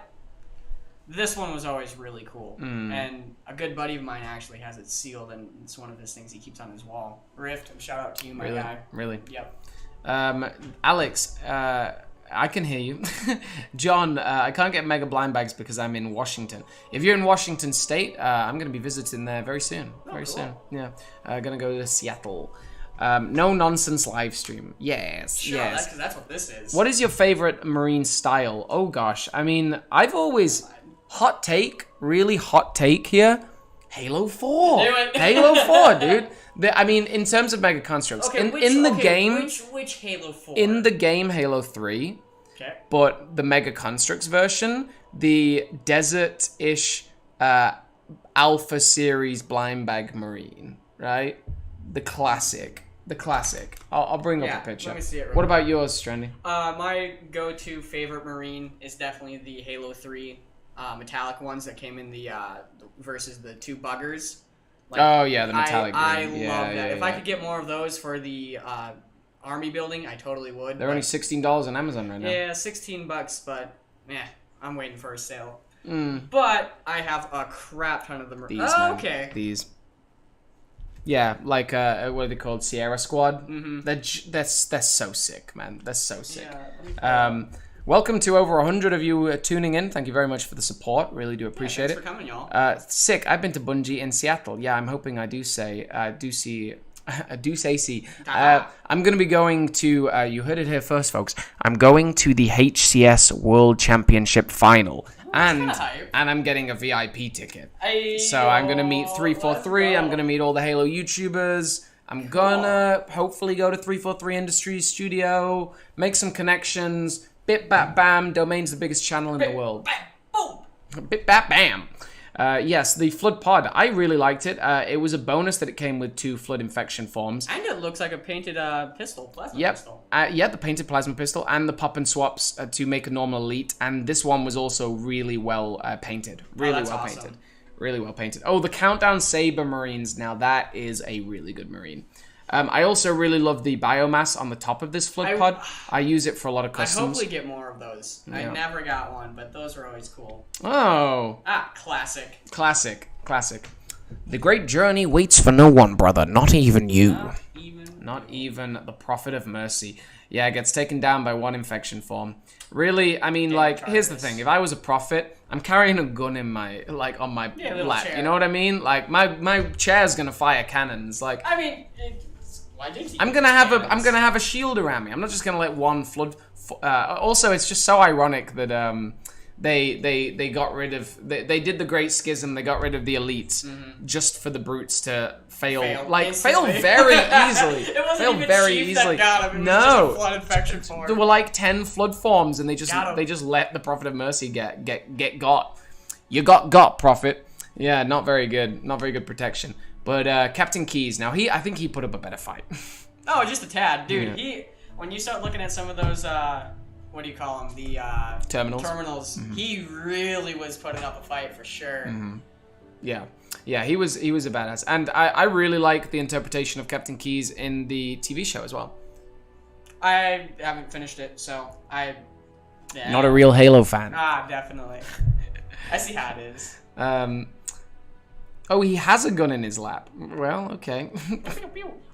this one was always really cool. And a good buddy of mine actually has it sealed, and it's one of his things he keeps on his wall. Rift, shout out to you, my guy. Really? Yep. Alex, I can hear you. John, I can't get Mega blind bags because I'm in Washington. If you're in Washington State, I'm going to be visiting there very soon. Very soon. Yeah. Going to go to Seattle. No nonsense live stream. Yes. Sure, yes. that's what this is. What is your favorite marine style? Oh gosh. I mean, I've always really hot take here. Halo 4. Do it. Halo 4, dude. In terms of Mega Construx, in the game, which Halo 4? In the game, Halo 3. Okay. But the Mega Construx version, the desert-ish Alpha Series blind bag marine, right? The classic. I'll bring up a picture. Let me see it What about yours, Strandy? My go-to favorite marine is definitely the Halo 3 metallic ones that came in the versus the two buggers. The metallic green. I love that. If I could get more of those for the army building, I totally would. They're only $16 on Amazon right now. Yeah, $16, but I'm waiting for a sale. But I have a crap ton of them. Okay. These. Yeah, like what are they called? Sierra Squad. They're so sick, man. They're so sick. Yeah, welcome to over 100 of you tuning in. Thank you very much for the support. Really do appreciate it. Thanks for coming, y'all. Sick. I've been to Bungie in Seattle. Yeah, I'm hoping I do see. I'm going to be going to, you heard it here first, folks. I'm going to the HCS World Championship Final. And I'm getting a VIP ticket. So I'm going to meet 343. I'm going to meet all the Halo YouTubers. I'm going to hopefully go to 343 Industries studio, make some connections. Bit bat bam. Domain's the biggest channel in the world. Bit bat bam. Yes, the Flood Pod. I really liked it. It was a bonus that it came with 2 Flood Infection forms. And it looks like a painted pistol, plasma pistol. The painted plasma pistol and the pop and swaps to make a normal elite. And this one was also really well painted. Really well painted. Really well painted. Oh, the Countdown Saber Marines. Now that is a really good Marine. I also really love the biomass on the top of this Flood Pod. I use it for a lot of customs. I hopefully get more of those. Yeah. I never got one, but those were always cool. Oh. Classic. Classic. The great journey waits for no one, brother. Not even you. Not even the Prophet of Mercy. Yeah, it gets taken down by 1 infection form. Really, here's the thing. If I was a prophet, I'm carrying a gun in my, on my lap. Chair. You know what I mean? Like, my chair's gonna fire cannons. Like, I'm gonna have a shield around me. I'm not just gonna let one flood. Also, it's just so ironic that they got rid of they did the Great Schism. They got rid of the elites just for the brutes to fail very easily. It wasn't even very easily. No, flood infection form. There were like 10 flood forms, and they just let the Prophet of Mercy get got. You got Prophet. Yeah, not very good. Not very good protection. But Captain Keys, now I think he put up a better fight. Oh, just a tad, dude. Yeah. When you start looking at some of those, what do you call them? The terminals. He really was putting up a fight for sure. Yeah, he was a badass, and I really like the interpretation of Captain Keys in the TV show as well. I haven't finished it, so not a real Halo fan. Definitely. I see how it is. Oh, he has a gun in his lap. Well, okay.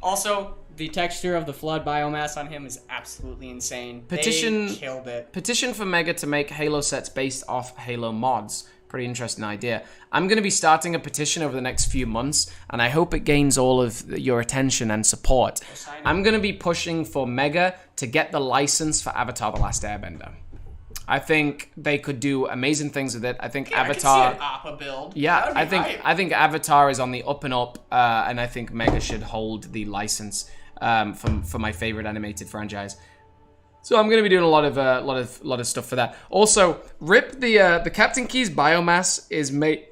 Also, the texture of the flood biomass on him is absolutely insane. They killed it. Petition for Mega to make Halo sets based off Halo mods. Pretty interesting idea. I'm going to be starting a petition over the next few months, and I hope it gains all of your attention and support. I'm going to be pushing for Mega to get the license for Avatar: The Last Airbender. I think they could do amazing things with it. I think Avatar. I could see an Appa build. Yeah, I think Avatar is on the up and up, and I think Mega should hold the license for my favorite animated franchise. So I'm gonna be doing a lot of stuff for that. Also, Rip the Captain Key's biomass is made.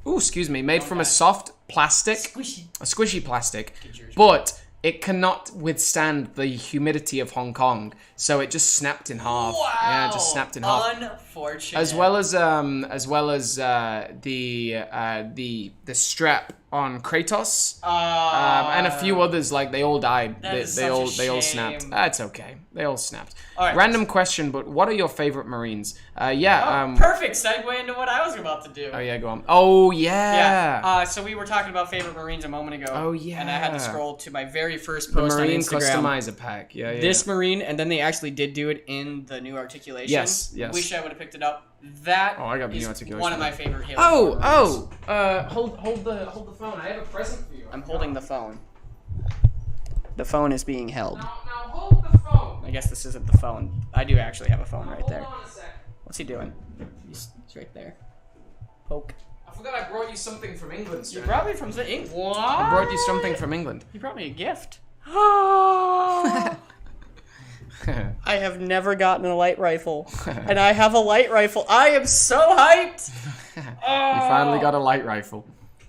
Ooh, excuse me, made from a soft plastic, a squishy plastic, but it cannot withstand the humidity of Hong Kong, so it just snapped in half. Wow. Yeah, it just snapped in half. Unfortunate. As well as the strap on Kratos, and a few others, like they all died. They all snapped. It's okay. They all snapped. All right, random question, but what are your favorite Marines? Perfect segue into what I was about to do. Oh yeah, go on. Oh yeah. Yeah. So we were talking about favorite Marines a moment ago. Oh yeah. And I had to scroll to my very first post the Marine on Instagram. Customizer pack. Yeah. This Marine, and then they actually did do it in the new articulation. Yes. Wish I would have picked it up. That I got the new articulation. One of my favorite Halo. Hold the phone. I have a present for you. I'm holding the phone. The phone is being held. Now hold the phone. I guess this isn't the phone. I do actually have a phone right there. Hold on a sec. What's he doing? He's right there. Poke. I forgot I brought you something from England. You brought me from England. What? I brought you something from England. You brought me a gift. I have never gotten a light rifle, and I have a light rifle. I am so hyped. You finally got a light rifle.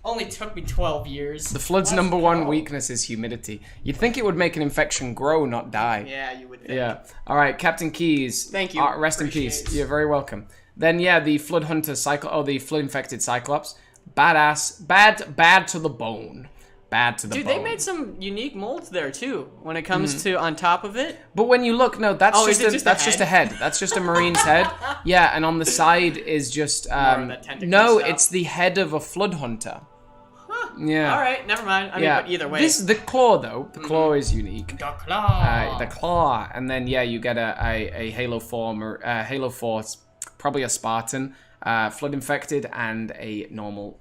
Only took me 12 years. The Flood's number one weakness is humidity. You'd think it would make an infection grow, not die. Yeah, you would think. Yeah. All right, Captain Keys. Thank you. Rest in peace. You're very welcome. Then, yeah, the Flood Hunter the Flood Infected Cyclops. Badass. Bad to the bone. Bad to the bone. Dude, they made some unique molds there, too, when it comes to on top of it. But when you look, no, that's just a head. That's just a Marine's head. Yeah, and on the side is just... no, stuff. It's the head of a Flood Hunter. Yeah. All right, never mind. I mean, but either way. The claw, though. The claw is unique. The claw. The claw. And then, yeah, you get a Halo 4, Halo 4, probably a Spartan, Flood Infected, and a normal...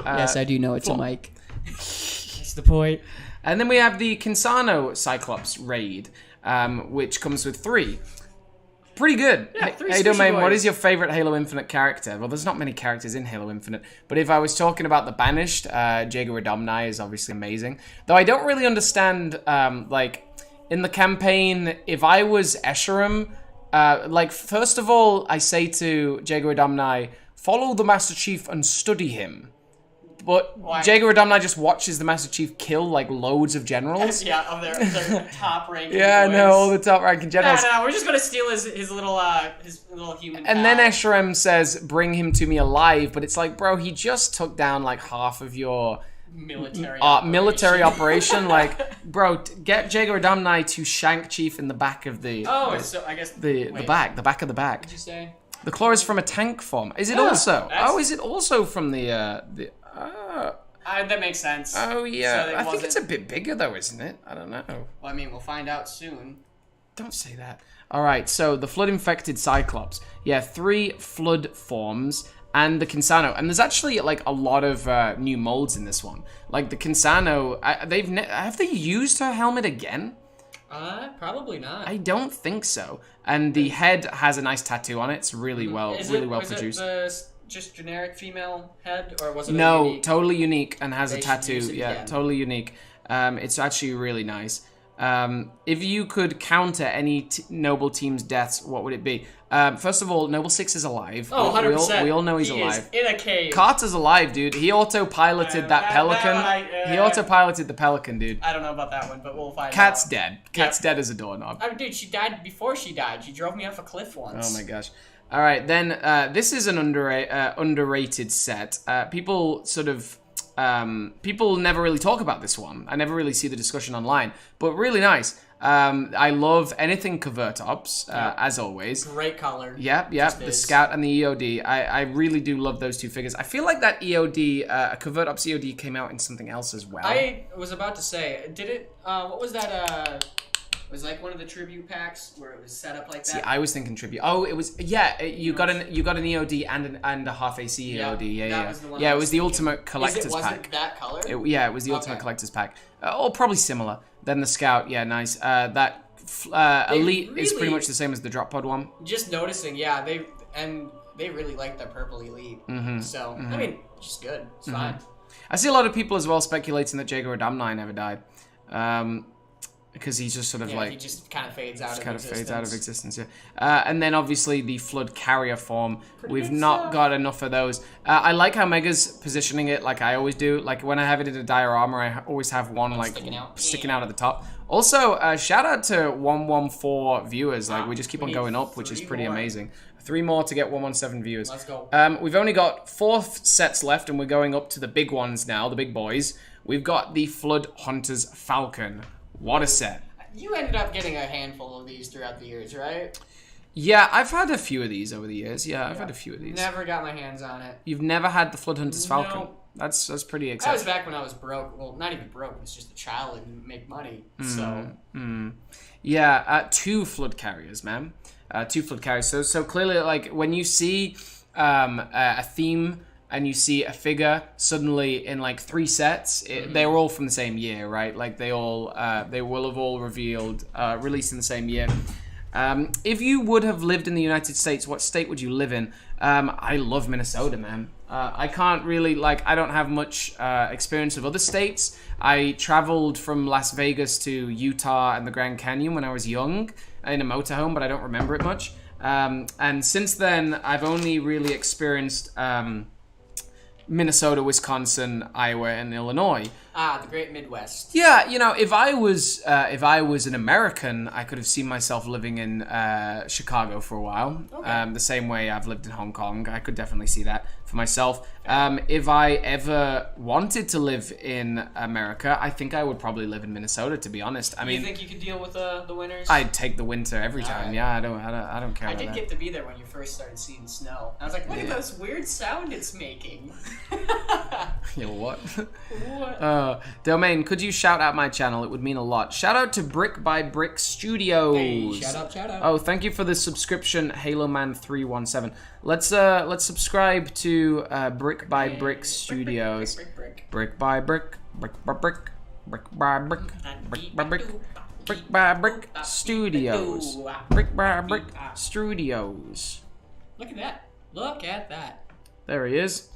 yes, I do know it's a mic. That's the point. And then we have the Kinsano Cyclops raid, which comes with 3. Pretty good. Yeah, 3 Hey, Domain, boys. what is your favorite Halo Infinite character? Well, there's not many characters in Halo Infinite, but if I was talking about the Banished, Jaeger Adomni is obviously amazing. Though I don't really understand, in the campaign, if I was Escharum, first of all, I say to Jaeger Adomni, follow the Master Chief and study him. But Jaeger Adomni just watches the Master Chief kill, loads of generals. Yeah, of their top-ranking Yeah, boys. no, all the top-ranking generals. No, we're just gonna steal his little human And then Escharum says, bring him to me alive, but it's like, bro, he just took down, half of your... military operation. Bro, get Jaeger Adomni to shank Chief in the back of the... so I guess... The back of the back. What did you say? The claw is from a tank form. Is it also? Is it also from the... that makes sense. Oh, yeah. So I think it's a bit bigger, though, isn't it? I don't know. Well, I mean, we'll find out soon. Don't say that. All right, so the Flood-Infected Cyclops. Yeah, 3 Flood forms and the Kinsano. And there's actually, a lot of new molds in this one. The Kinsano, have they used her helmet again? Probably not. I don't think so. And the head has a nice tattoo on it. It's really well produced. Just generic female head, or was it unique? Totally unique and has a tattoo. Yeah, again. Totally unique. It's actually really nice. If you could counter any noble team's deaths, what would it be? First of all, Noble 6 is alive. Oh, 100%. We all know he's alive. Is in a cave. Carter's alive, dude. He autopiloted that Pelican. He autopiloted the Pelican, dude. I don't know about that one, but we'll find out. Cat's dead. Cat's dead as a doorknob. Dude, she died before she died. She drove me off a cliff once. Oh my gosh. All right, then this is an underrated set. People never really talk about this one. I never really see the discussion online, but really nice. I love anything Covert Ops, as always. Great color. Yep. The Scout and the EOD. I really do love those two figures. I feel like that EOD, Covert Ops EOD came out in something else as well. I was about to say, did it, what was that, it was like one of the tribute packs where it was set up like that. See, I was thinking tribute. Oh, it was you got an EOD and a half AC EOD. Yeah. Was the one it was the Ultimate Collector's was Pack. it that color? It was the Ultimate Collector's Pack. Or probably similar. Then the Scout, yeah, nice. That Elite is pretty much the same as the Drop Pod one. Just noticing, yeah, they really like the purple Elite. So I mean, just good. It's fine. I see a lot of people as well speculating that Jaeger Adamni never died. Because he's just sort of like... he just kind of fades out of existence. Fades out of existence, yeah. And then obviously the Flood Carrier form. We've not got enough of those. I like how Mega's positioning it like I always do. Like when I have it in a diorama, I always have one like sticking out at the top. Also, shout out to 114 viewers. Like we just keep on going up, which is pretty amazing. 3 more to get 117 viewers. Let's go. We've only got 4 sets left, and we're going up to the big ones now, the big boys. We've got the Flood Hunters Falcon. What a set. You ended up getting a handful of these throughout the years, right? Yeah, I've had a few of these over the years. Yeah, I've had a few of these. Never got my hands on it. You've never had the Flood Hunters Falcon? No. That's pretty That exciting. was back when I was broke. Well, not even broke. I was just a child and didn't make money. So. Yeah, 2 Flood Carriers, man. 2 Flood Carriers. So clearly, like, when you see a theme... and you see a figure suddenly in like 3 sets, they're all from the same year, right? Like they will have all released in the same year. If you would have lived in the United States, what state would you live in? I love Minnesota, man. I can't really, I don't have much experience of other states. I traveled from Las Vegas to Utah and the Grand Canyon when I was young in a motorhome, but I don't remember it much. And since then, I've only really experienced Minnesota, Wisconsin, Iowa, and Illinois. The Great Midwest. Yeah, you know, if I was an American, I could have seen myself living in Chicago for a while. Okay. The same way I've lived in Hong Kong. I could definitely see that for myself. If I ever wanted to live in America, I think I would probably live in Minnesota. To be honest, I mean, you think you could deal with the winters? I'd take the winter every time. Right. Yeah, I don't care. I about did that. get to be there when you first started seeing snow. I was like, look at this weird sound it's making. Yeah, what? What? Domain, could you shout out my channel? It would mean a lot. Shout out to Brick by Brick Studios. Hey, shout out. Oh, thank you for the subscription, Halo Man 317. Let's subscribe to Brick by Brick Studios. Brick by Brick, Brick by Brick, Brick by Brick, Brick by Brick, Brick by Brick Studios. Brick by Brick Studios. Look at that. Look at that. There he is.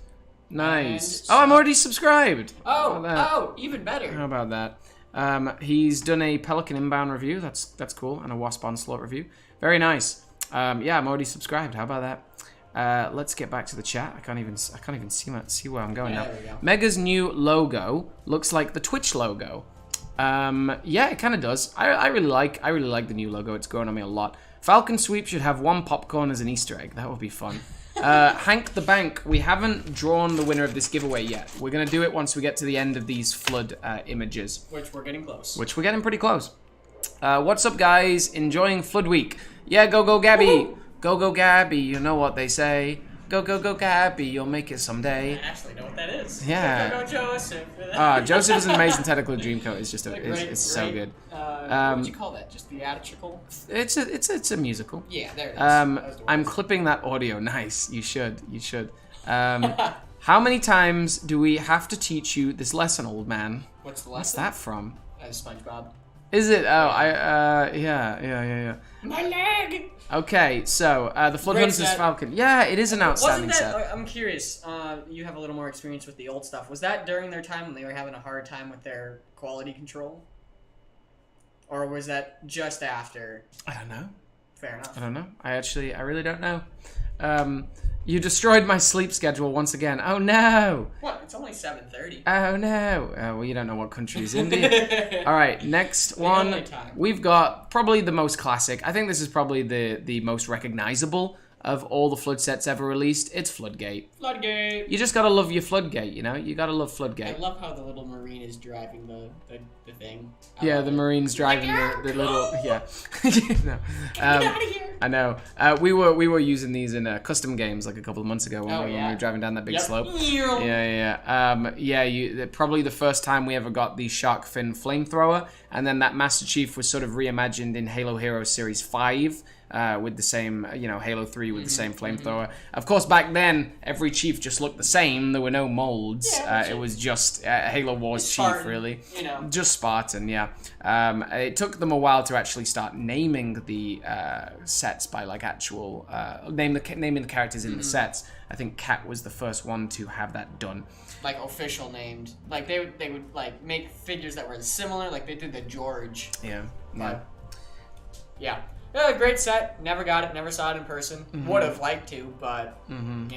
Nice. And Oh, I'm already subscribed. Oh, even better. How about that? He's done a Pelican Inbound review. That's cool, and a Wasp Onslaught review. Very nice. Yeah, I'm already subscribed. How about that? Let's get back to the chat. I can't even see where I'm going now. There we go. Mega's new logo looks like the Twitch logo. Yeah, it kind of does. I really like the new logo. It's grown on me a lot. Falcon Sweep should have 1 popcorn as an Easter egg. That would be fun. Hank the Bank, we haven't drawn the winner of this giveaway yet. We're going to do it once we get to the end of these flood images. Which we're getting close. Which we're getting pretty close. What's up, guys? Enjoying Flood Week. Yeah, go Gabby. Woo-hoo. Go Gabby, you know what they say. Go Gabby, you'll make it someday. I actually know what that is. Yeah. Go Joseph. Joseph is an amazing technical Dreamcoat. It's just it's so good. What would you call that? Just theatrical? It's a musical. Yeah, there it is. I'm clipping that audio. Nice. You should. How many times do we have to teach you this lesson, old man? What's the lesson? What's that from? SpongeBob. Is it? Oh, yeah. My leg! Okay, so, the Flood Great Hunters set. Falcon. Yeah, it is an outstanding Wasn't that, set. I'm curious, you have a little more experience with the old stuff. Was that during their time when they were having a hard time with their quality control? Or was that just after? I don't know. Fair enough. I don't know. I really don't know. You destroyed my sleep schedule once again. Oh, no. What? It's only 7:30. Oh, no. Well, you don't know what country he's in, do you? All right, next one. only time. We've got probably the most classic. I think this is probably the most recognizable of all the Flood sets ever released, it's Floodgate. Floodgate. You just gotta love your Floodgate, you know? You gotta love Floodgate. I love how the little Marine is driving the thing. Yeah, the Marine's driving the little... Yeah. No. Get out of here. I know. We were using these in custom games like a couple of months ago when we were driving down that big slope. Probably the first time we ever got the shark fin flamethrower, and then that Master Chief was sort of reimagined in Halo Heroes Series 5 with the same, Halo 3 with the same flamethrower. Of course, back then, every chief just looked the same. There were no molds. It was just Halo Wars Spartan, Chief, really. You know. Just Spartan, yeah. It took them a while to actually start naming the sets by like actual naming the characters in the sets. I think Cat was the first one to have that done. Like official named. Like they would like make figures that were similar. Like they did the George. Yeah. But, yeah. Great set. Never got it. Never saw it in person. Would have liked to, but again.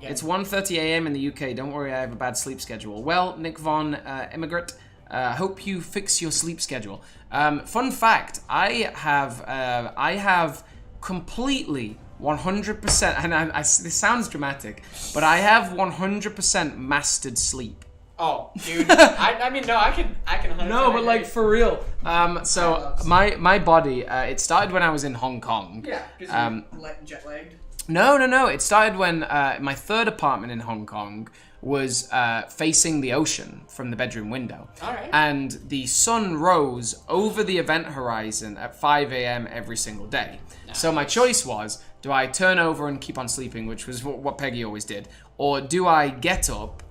It's 1:30 a.m. in the UK. Don't worry, I have a bad sleep schedule. Well, Nick Von Immigrant, hope you fix your sleep schedule. Fun fact: I have completely 100%, and this sounds dramatic, but I have 100% mastered sleep. Oh, dude. I mean, no, I can 100%. No, but like for real. So my body, it started when I was in Hong Kong. Yeah, because you're jet lagged. No. It started when my third apartment in Hong Kong was facing the ocean from the bedroom window. All right. And the sun rose over the event horizon at 5 a.m. every single day. Nice. So my choice was, do I turn over and keep on sleeping, which was what Peggy always did, or do I get up,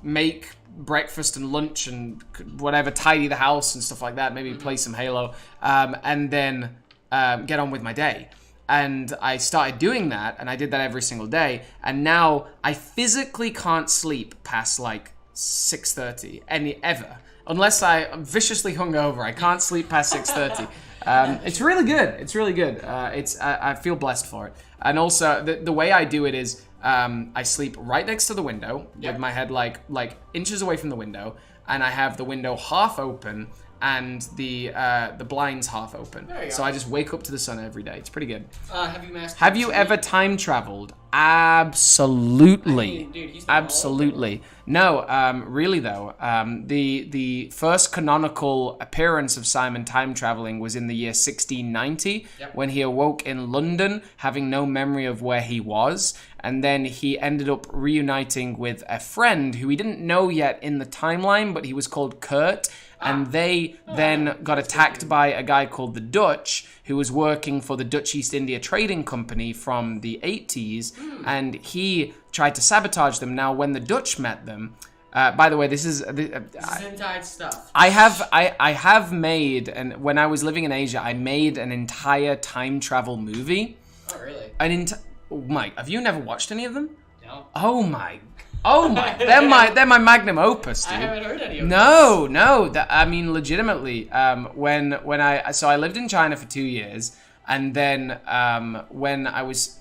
make breakfast and lunch and whatever, tidy the house and stuff like that, maybe play some Halo, and then get on with my day. And I started doing that, and I did that every single day, and now I physically can't sleep past like 6:30 ever. Unless I'm viciously hungover, I can't sleep past 6:30. It's really good. It's really good. I feel blessed for it. And also, the way I do it is, I sleep right next to the window with my head like inches away from the window, and I have the window half open and the blinds half open. So I just wake up to the sun every day. It's pretty good. Have you ever time traveled? Absolutely. I mean, dude, he's absolutely. No, really though. The first canonical appearance of Simon time traveling was in the year 1690 when he awoke in London, having no memory of where he was, and then he ended up reuniting with a friend who he didn't know yet in the timeline, but he was called Kurt. And they then got attacked by a guy called the Dutch, who was working for the Dutch East India Trading Company from the 80s, and he tried to sabotage them. Now, when the Dutch met them, by the way, this is inside stuff. I have made, and when I was living in Asia, I made an entire time travel movie. Oh, really? Mike, have you never watched any of them? No. Oh my. They're my magnum opus, dude. I haven't heard any of No. I mean, legitimately, when I lived in China for 2 years, and then when I was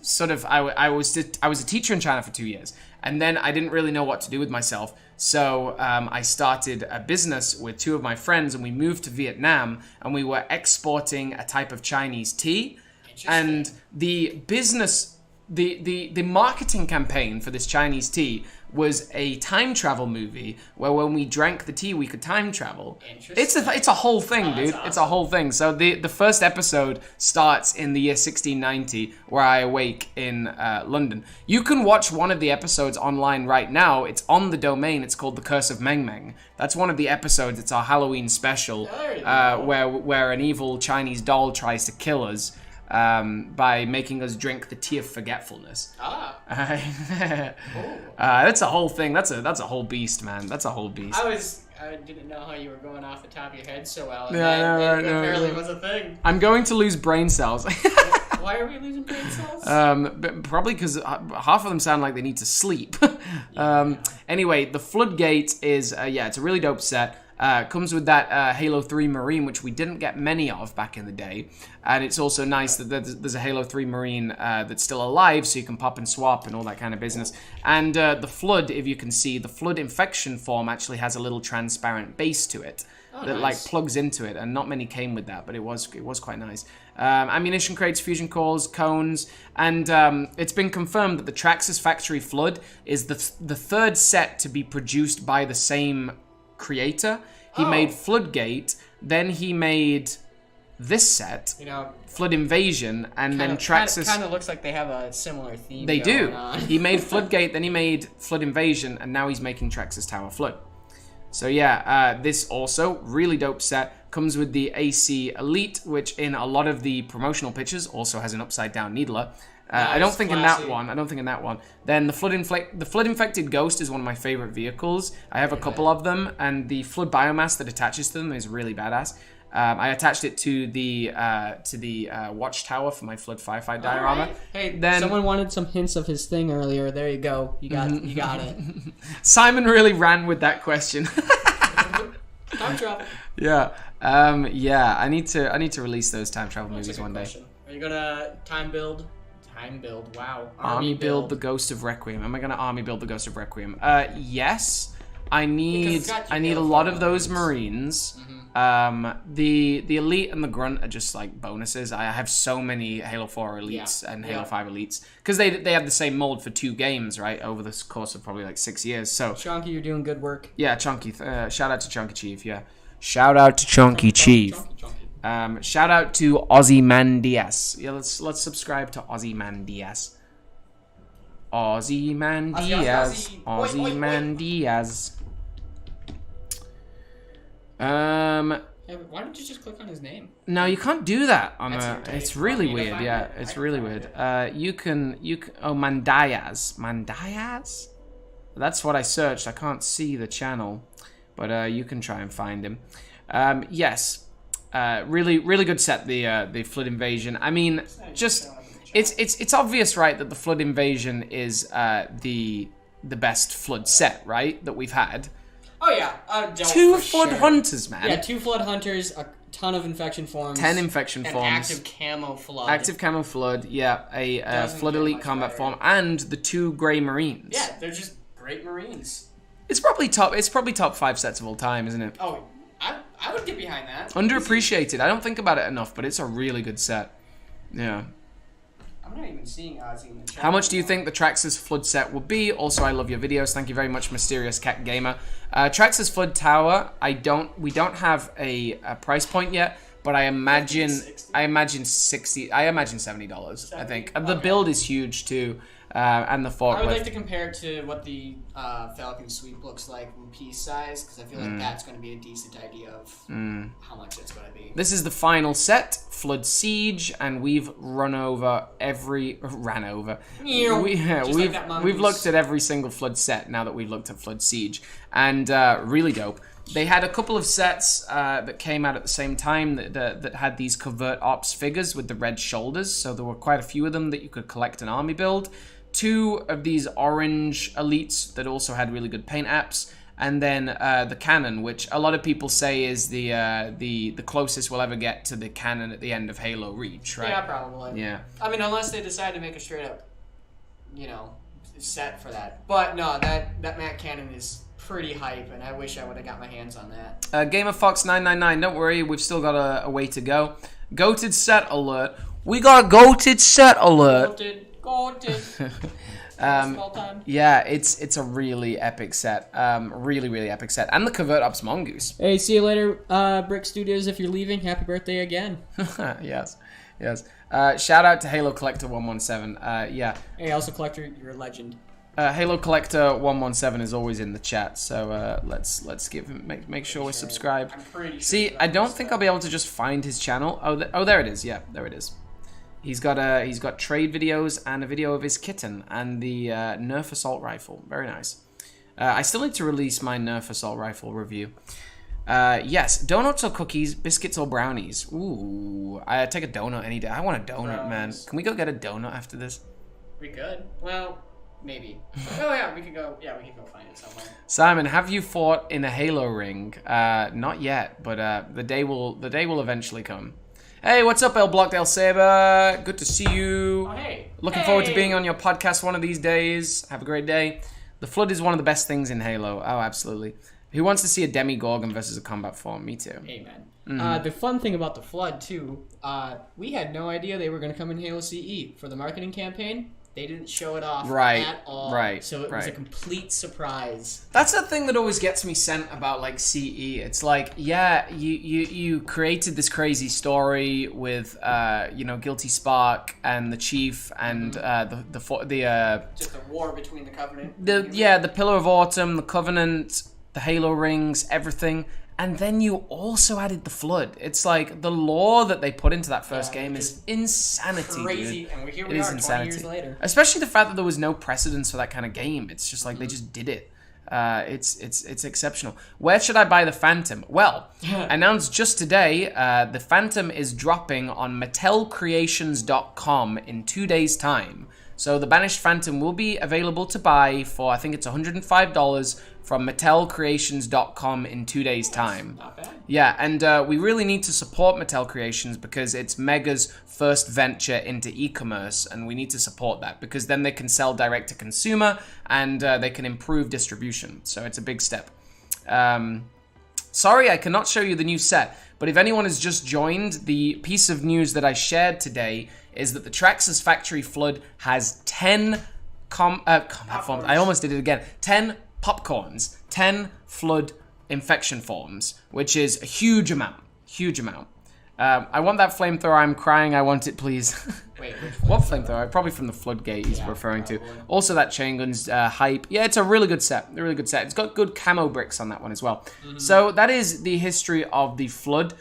I was a teacher in China for 2 years, and then I didn't really know what to do with myself, so I started a business with two of my friends, and we moved to Vietnam, and we were exporting a type of Chinese tea, and the business, the marketing campaign for this Chinese tea was a time travel movie where when we drank the tea we could time travel. It's a whole thing, dude. Awesome. It's a whole thing. So the first episode starts in the year 1690 where I awake in London. You can watch one of the episodes online right now. It's on TheDomain. It's called The Curse of Meng Meng. That's one of the episodes. It's our Halloween special where an evil Chinese doll tries to kill us by making us drink the tea of forgetfulness. That's a whole thing. That's a whole beast, man. That's a whole beast. I didn't know how you were going off the top of your head so well. And Apparently was a thing. I'm going to lose brain cells. Why are we losing brain cells? Probably because half of them sound like they need to sleep. Anyway, the Floodgate is it's a really dope set. Comes with that Halo 3 Marine, which we didn't get many of back in the day. And it's also nice that there's a Halo 3 Marine that's still alive, so you can pop and swap and all that kind of business. And the Flood, if you can see, the Flood infection form actually has a little transparent base to it. That like plugs into it, and not many came with that, but it was quite nice. Ammunition crates, fusion cores, cones, and it's been confirmed that the Traxxas Factory Flood is the third set to be produced by the same creator. He made Floodgate, then he made this set, Flood Invasion, and then Traxxas. Kind of looks like they have a similar theme. They going do. on. He made Floodgate, then he made Flood Invasion, and now he's making Traxxas Tower Flood. So yeah, this also really dope set. Comes with the AC Elite, which in a lot of the promotional pictures also has an upside down needler. I don't think classy. in that one. Then the Flood Infected Ghost is one of my favorite vehicles. I have a couple of them, and the Flood biomass that attaches to them is really badass. I attached it to the watchtower for my Flood Firefight diorama. Right. Hey, then someone wanted some hints of his thing earlier. There you go. You got it. Simon really ran with that question. Time travel. Yeah. I need to release those time travel movies one day. Are you gonna time build? Wow. Army build the Ghost of Requiem. Am I gonna army build the Ghost of Requiem? Yes. I need a lot of those Marines. The Elite and the Grunt are just like bonuses. I have so many Halo 4 Elites and Halo 5 Elites because they have the same mold for 2 games, right, over the course of probably like 6 years. So Chunky, you're doing good work. Yeah, Chunky. Shout out to Chunky Chief. Yeah, shout out to Chunky Chief. Shout out to Ozzy Man Diaz. Yeah, let's subscribe to Ozzy Man Diaz. Ozzy Man Diaz. Ozzy Man Diaz. Hey, why didn't you just click on his name? No, you can't do that on it's really weird. Yeah, it's really weird. You can Mandayas? That's what I searched. I can't see the channel, but you can try and find him. Yes. Really good set, the Flood Invasion. I mean, just it's obvious, right, that the Flood Invasion is the best Flood set, right, that we've had. Oh yeah, 2 Flood Hunters, man. Yeah, 2 Flood Hunters, a ton of infection forms. 10 infection forms. Active camo Flood. Active camo Flood, yeah. A Flood Elite combat form, and the 2 Grey Marines. Yeah, they're just great Marines. It's probably top 5 sets of all time, isn't it? Oh, I would get behind that. Underappreciated. I don't think about it enough, but it's a really good set. Yeah. I'm not even seeing Ozzy in the chat. How much do you think the Traxxas Flood set will be? Also, I love your videos. Thank you very much, Mysterious Cat Gamer. Traxxas Flood Tower, we don't have a price point yet, but I imagine $60. I imagine $70. I think the build is huge too. And the forklift. I would like to compare it to what the Falcon Sweep looks like in piece size, because I feel like that's going to be a decent idea of how much it's going to be. This is the final set, Flood Siege, and we've ran over. We've looked at every single Flood set now that we've looked at Flood Siege, and really dope. They had a couple of sets that came out at the same time that had these covert ops figures with the red shoulders, so there were quite a few of them that you could collect an army build. 2 of these orange elites that also had really good paint apps, and then the cannon, which a lot of people say is the closest we'll ever get to the cannon at the end of Halo Reach, right? Yeah, probably. Yeah. I mean, unless they decide to make a straight up, set for that. But no, that Matt cannon is pretty hype, and I wish I would have got my hands on that. Gamer Fox 999, don't worry, we've still got a way to go. Goated set alert. We got a goated set alert. Goated. Yeah, it's a really epic set. Really epic set. And the Covert Ops Mongoose. Hey, see you later, Brick Studios. If you're leaving, happy birthday again. Yes. Shout out to Halo Collector 117. Yeah. Hey, also Collector, you're a legend. Halo Collector 117 is always in the chat, so let's give him make sure we're subscribed. I'm pretty sure. See, I don't think I'll be able to just find his channel. Oh, there it is. Yeah, there it is. He's got trade videos and a video of his kitten and the Nerf assault rifle. Very nice. I still need to release my Nerf assault rifle review. Yes, donuts or cookies, biscuits or brownies. Ooh, I take a donut any day. I want a donut, man. Can we go get a donut after this? We could. Well, Maybe. Oh yeah, we could go. Yeah, we could go find it somewhere. Simon, have you fought in a Halo ring? Not yet, but the day will eventually come. Hey, what's up, El Blockdale Saber? Good to see you. Oh hey. Looking forward to being on your podcast one of these days. Have a great day. The Flood is one of the best things in Halo. Oh, absolutely. Who wants to see a Demigorgon versus a combat form? Me too. Amen. The fun thing about the Flood too, we had no idea they were going to come in Halo CE for the marketing campaign. They didn't show it off at all. Right. So it was a complete surprise. That's the thing that always gets me sent about like CE. It's like, yeah, you created this crazy story with Guilty Spark and the Chief and just a war between the Covenant. The Pillar of Autumn, the Covenant, the Halo rings, everything. And then you also added the Flood. It's like the lore that they put into that first game is insanity, crazy. Dude. And here we are 20 years later. Especially the fact that there was no precedence for that kind of game. It's just like they just did it. It's exceptional. Where should I buy the Phantom? Well, announced just today, the Phantom is dropping on MattelCreations.com in 2 days' time. So the Banished Phantom will be available to buy for, I think it's $105 from MattelCreations.com in 2 days' time. Not bad. Yeah, and we really need to support Mattel Creations because it's Mega's first venture into e-commerce, and we need to support that because then they can sell direct to consumer and they can improve distribution. So it's a big step. Sorry, I cannot show you the new set, but if anyone has just joined, the piece of news that I shared today is that the Traxxas Factory Flood has 10 combat forms. I almost did it again. 10 popcorns, 10 Flood infection forms, which is a huge amount. Huge amount. I want that flamethrower. I'm crying. I want it, please. Wait, what flamethrower? Probably from the Floodgate he's referring to. Also, that chain gun's hype. Yeah, it's a really good set. A really good set. It's got good camo bricks on that one as well. So that is the history of the Flood.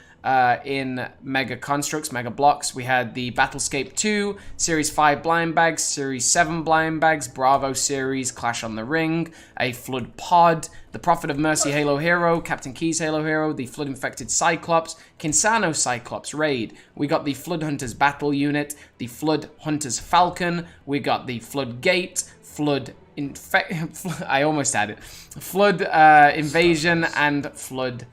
In Mega Construx, Mega Blocks, we had the Battlescape 2, Series 5 blind bags, Series 7 blind bags, Bravo Series, Clash on the Ring, a Flood Pod, the Prophet of Mercy Halo Hero, Captain Key's Halo Hero, the Flood Infected Cyclops, Kinsano Cyclops Raid. We got the Flood Hunters Battle Unit, the Flood Hunters Falcon, we got the Floodgate, Flood I almost had it. Flood Invasion and Flood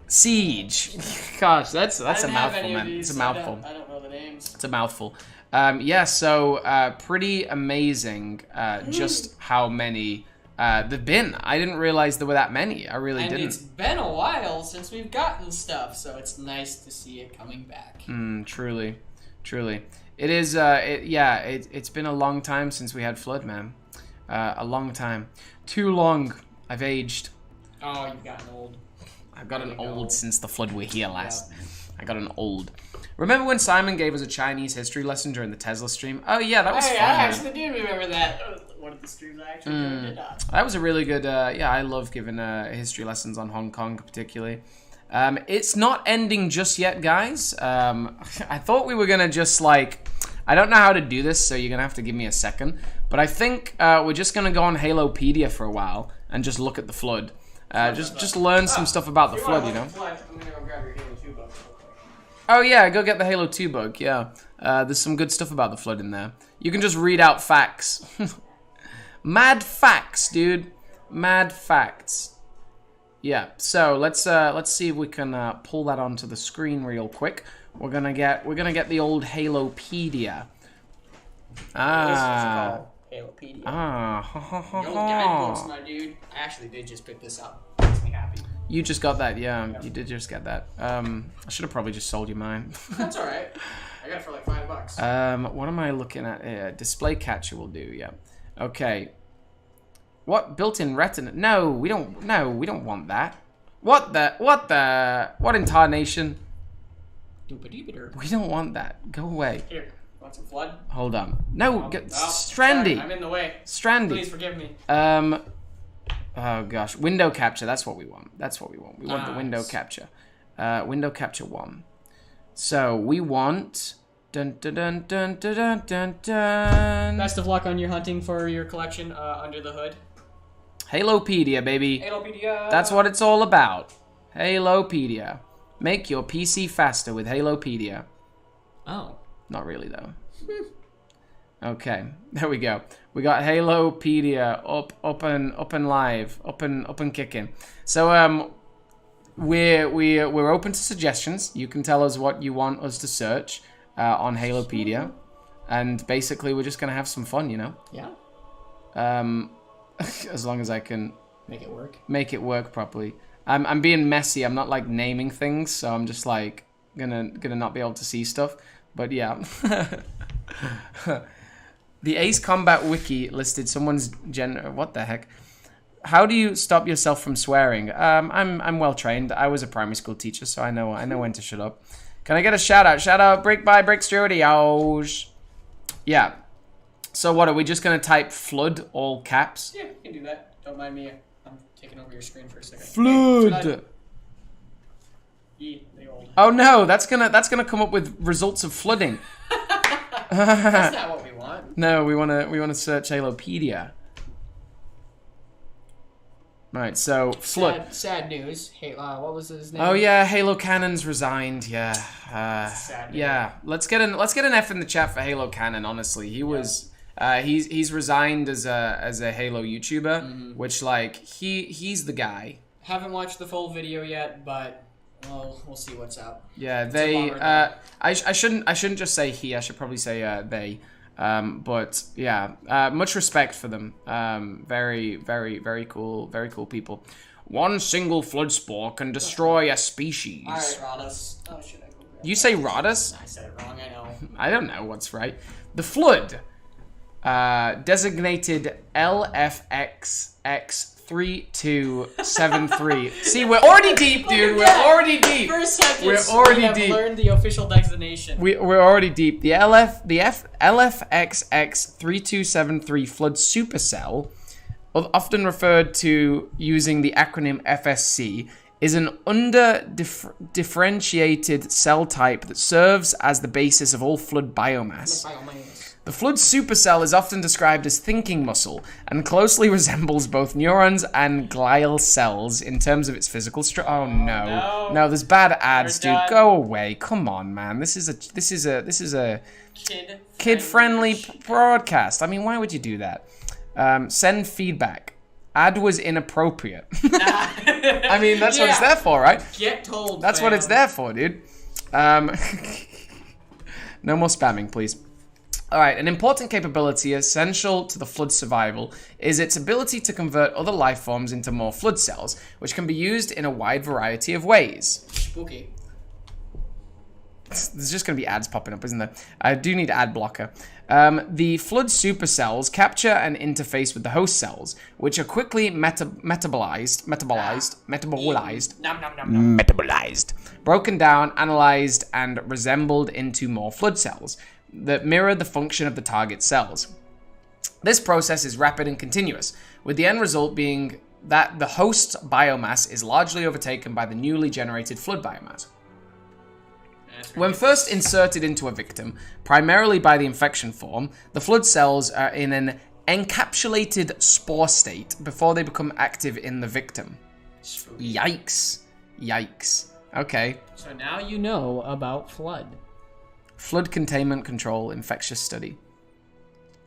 Siege. Gosh, that's a mouthful, man. It's a mouthful. I don't know the names. It's a mouthful. Yeah, so pretty amazing just how many there've been. I didn't realize there were that many. I really didn't. It's been a while since we've gotten stuff, so it's nice to see it coming back. Truly. It is, it's been a long time since we had Flood, man. A long time. Too long. I've aged. Oh, you've gotten old. I've gotten old since the Flood were here last. Yep. I got an old. Remember when Simon gave us a Chinese history lesson during the Tesla stream? Oh yeah, that was fun. I actually do remember that. One of the streams I actually did not. That was a really good. I love giving history lessons on Hong Kong particularly. It's not ending just yet, guys. I thought we were gonna just like. I don't know how to do this, so you're gonna have to give me a second. But I think we're just gonna go on Halopedia for a while and just look at the Flood. Just learn some stuff about the Flood, you know. I'm gonna go grab your Halo 2 book. Oh yeah, go get the Halo 2 book, yeah. There's some good stuff about the Flood in there. You can just read out facts. Mad facts, dude. Mad facts. Yeah, so let's see if we can pull that onto the screen real quick. We're gonna get the old Halopedia. Halopedia. Your guidebooks, my dude. I actually did just pick this up. Makes me happy. You just got that, yeah. You did just get that. I should have probably just sold you mine. That's all right. I got it for like $5. What am I looking at here? Display catcher will do, yeah. Okay. What built-in retina? No, we don't want that. What in tarnation? We don't want that. Go away. Here. Want some Flood? Hold on. No, Strandy. Sorry, I'm in the way. Strandy. Please forgive me. Oh gosh, window capture. That's what we want. We want the window capture. Window capture 1. So we want. Dun dun dun dun dun dun dun dun. Best of luck on your hunting for your collection under the hood. Halopedia, baby. Halopedia. That's what it's all about. Halopedia. Make your PC faster with Halopedia. Oh. Not really, though. Okay, there we go. We got Halopedia up and live, up and kicking. So we're open to suggestions. You can tell us what you want us to search on Halopedia, and basically we're just gonna have some fun, you know. Yeah. As long as I can make it work properly. I'm being messy. I'm not like naming things, so I'm just like gonna not be able to see stuff. But yeah. The Ace Combat Wiki listed someone's gender. What the heck? How do you stop yourself from swearing? I'm well trained. I was a primary school teacher, so I know when to shut up. Can I get a shout out? Shout out Brick by Brick Studios. Yeah. So what, are we just gonna type flood all caps? Yeah, you can do that. Don't mind me. I'm taking over your screen for a second. Flood. Oh no, that's gonna come up with results of flooding. That's not what we want. No, we wanna search Halopedia. Right, so flood. Sad news. Hey, what was his name? Oh yeah, Halo Cannon's resigned. Yeah, sad yeah. Let's get an F in the chat for Halo Cannon. Honestly, he's resigned as a Halo YouTuber, which like he's the guy. Haven't watched the full video yet, but we'll see what's up. Yeah, they. I shouldn't just say he. I should probably say they. But yeah, much respect for them. Very, very, very cool people. One single flood spore can destroy a species. All right, Rodus. Oh, should I go grab You say Rodus? I said it wrong. I know. I don't know what's right. The flood, designated LFXX3273. See, we're already deep, dude. We're already deep. For a second, we're already we have deep. learned the official designation. We're already deep. The LFXX3273 flood supercell, often referred to using the acronym FSC, is an differentiated cell type that serves as the basis of all flood biomass. The flood supercell is often described as thinking muscle and closely resembles both neurons and glial cells in terms of its physical structure. Oh no, there's bad ads, dude. Go away. Come on, man. This is a kid-friendly broadcast. I mean, why would you do that? Send feedback. Ad was inappropriate. I mean, that's what it's there for, right? Get told. That's what it's there for, dude. No more spamming, please. All right, an important capability essential to the flood survival is its ability to convert other life forms into more flood cells, which can be used in a wide variety of ways. Spooky. There's just going to be ads popping up, isn't there? I do need ad blocker. The flood supercells capture and interface with the host cells, which are quickly metabolized, broken down, analyzed, and reassembled into more flood cells that mirror the function of the target cells. This process is rapid and continuous, with the end result being that the host biomass is largely overtaken by the newly generated flood biomass. When first inserted into a victim, primarily by the infection form, the flood cells are in an encapsulated spore state before they become active in the victim. Yikes. Okay. So now you know about flood. Flood containment control infectious study.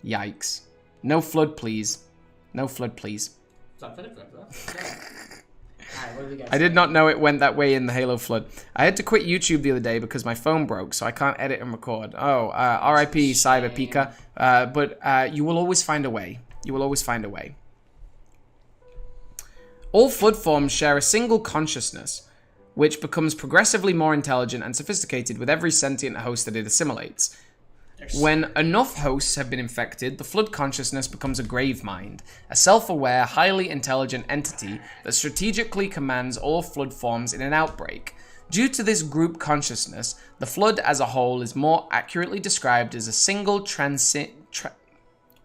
Yikes. No flood, please. No flood, please. I did not know it went that way in the Halo flood. I had to quit YouTube the other day because my phone broke, so I can't edit and record. Oh, RIP Cyber Pika. But you will always find a way. You will always find a way. All flood forms share a single consciousness, which becomes progressively more intelligent and sophisticated with every sentient host that it assimilates. When enough hosts have been infected, the flood consciousness becomes a grave mind, a self-aware, highly intelligent entity that strategically commands all flood forms in an outbreak. Due to this group consciousness, the flood as a whole is more accurately described as a single transcendent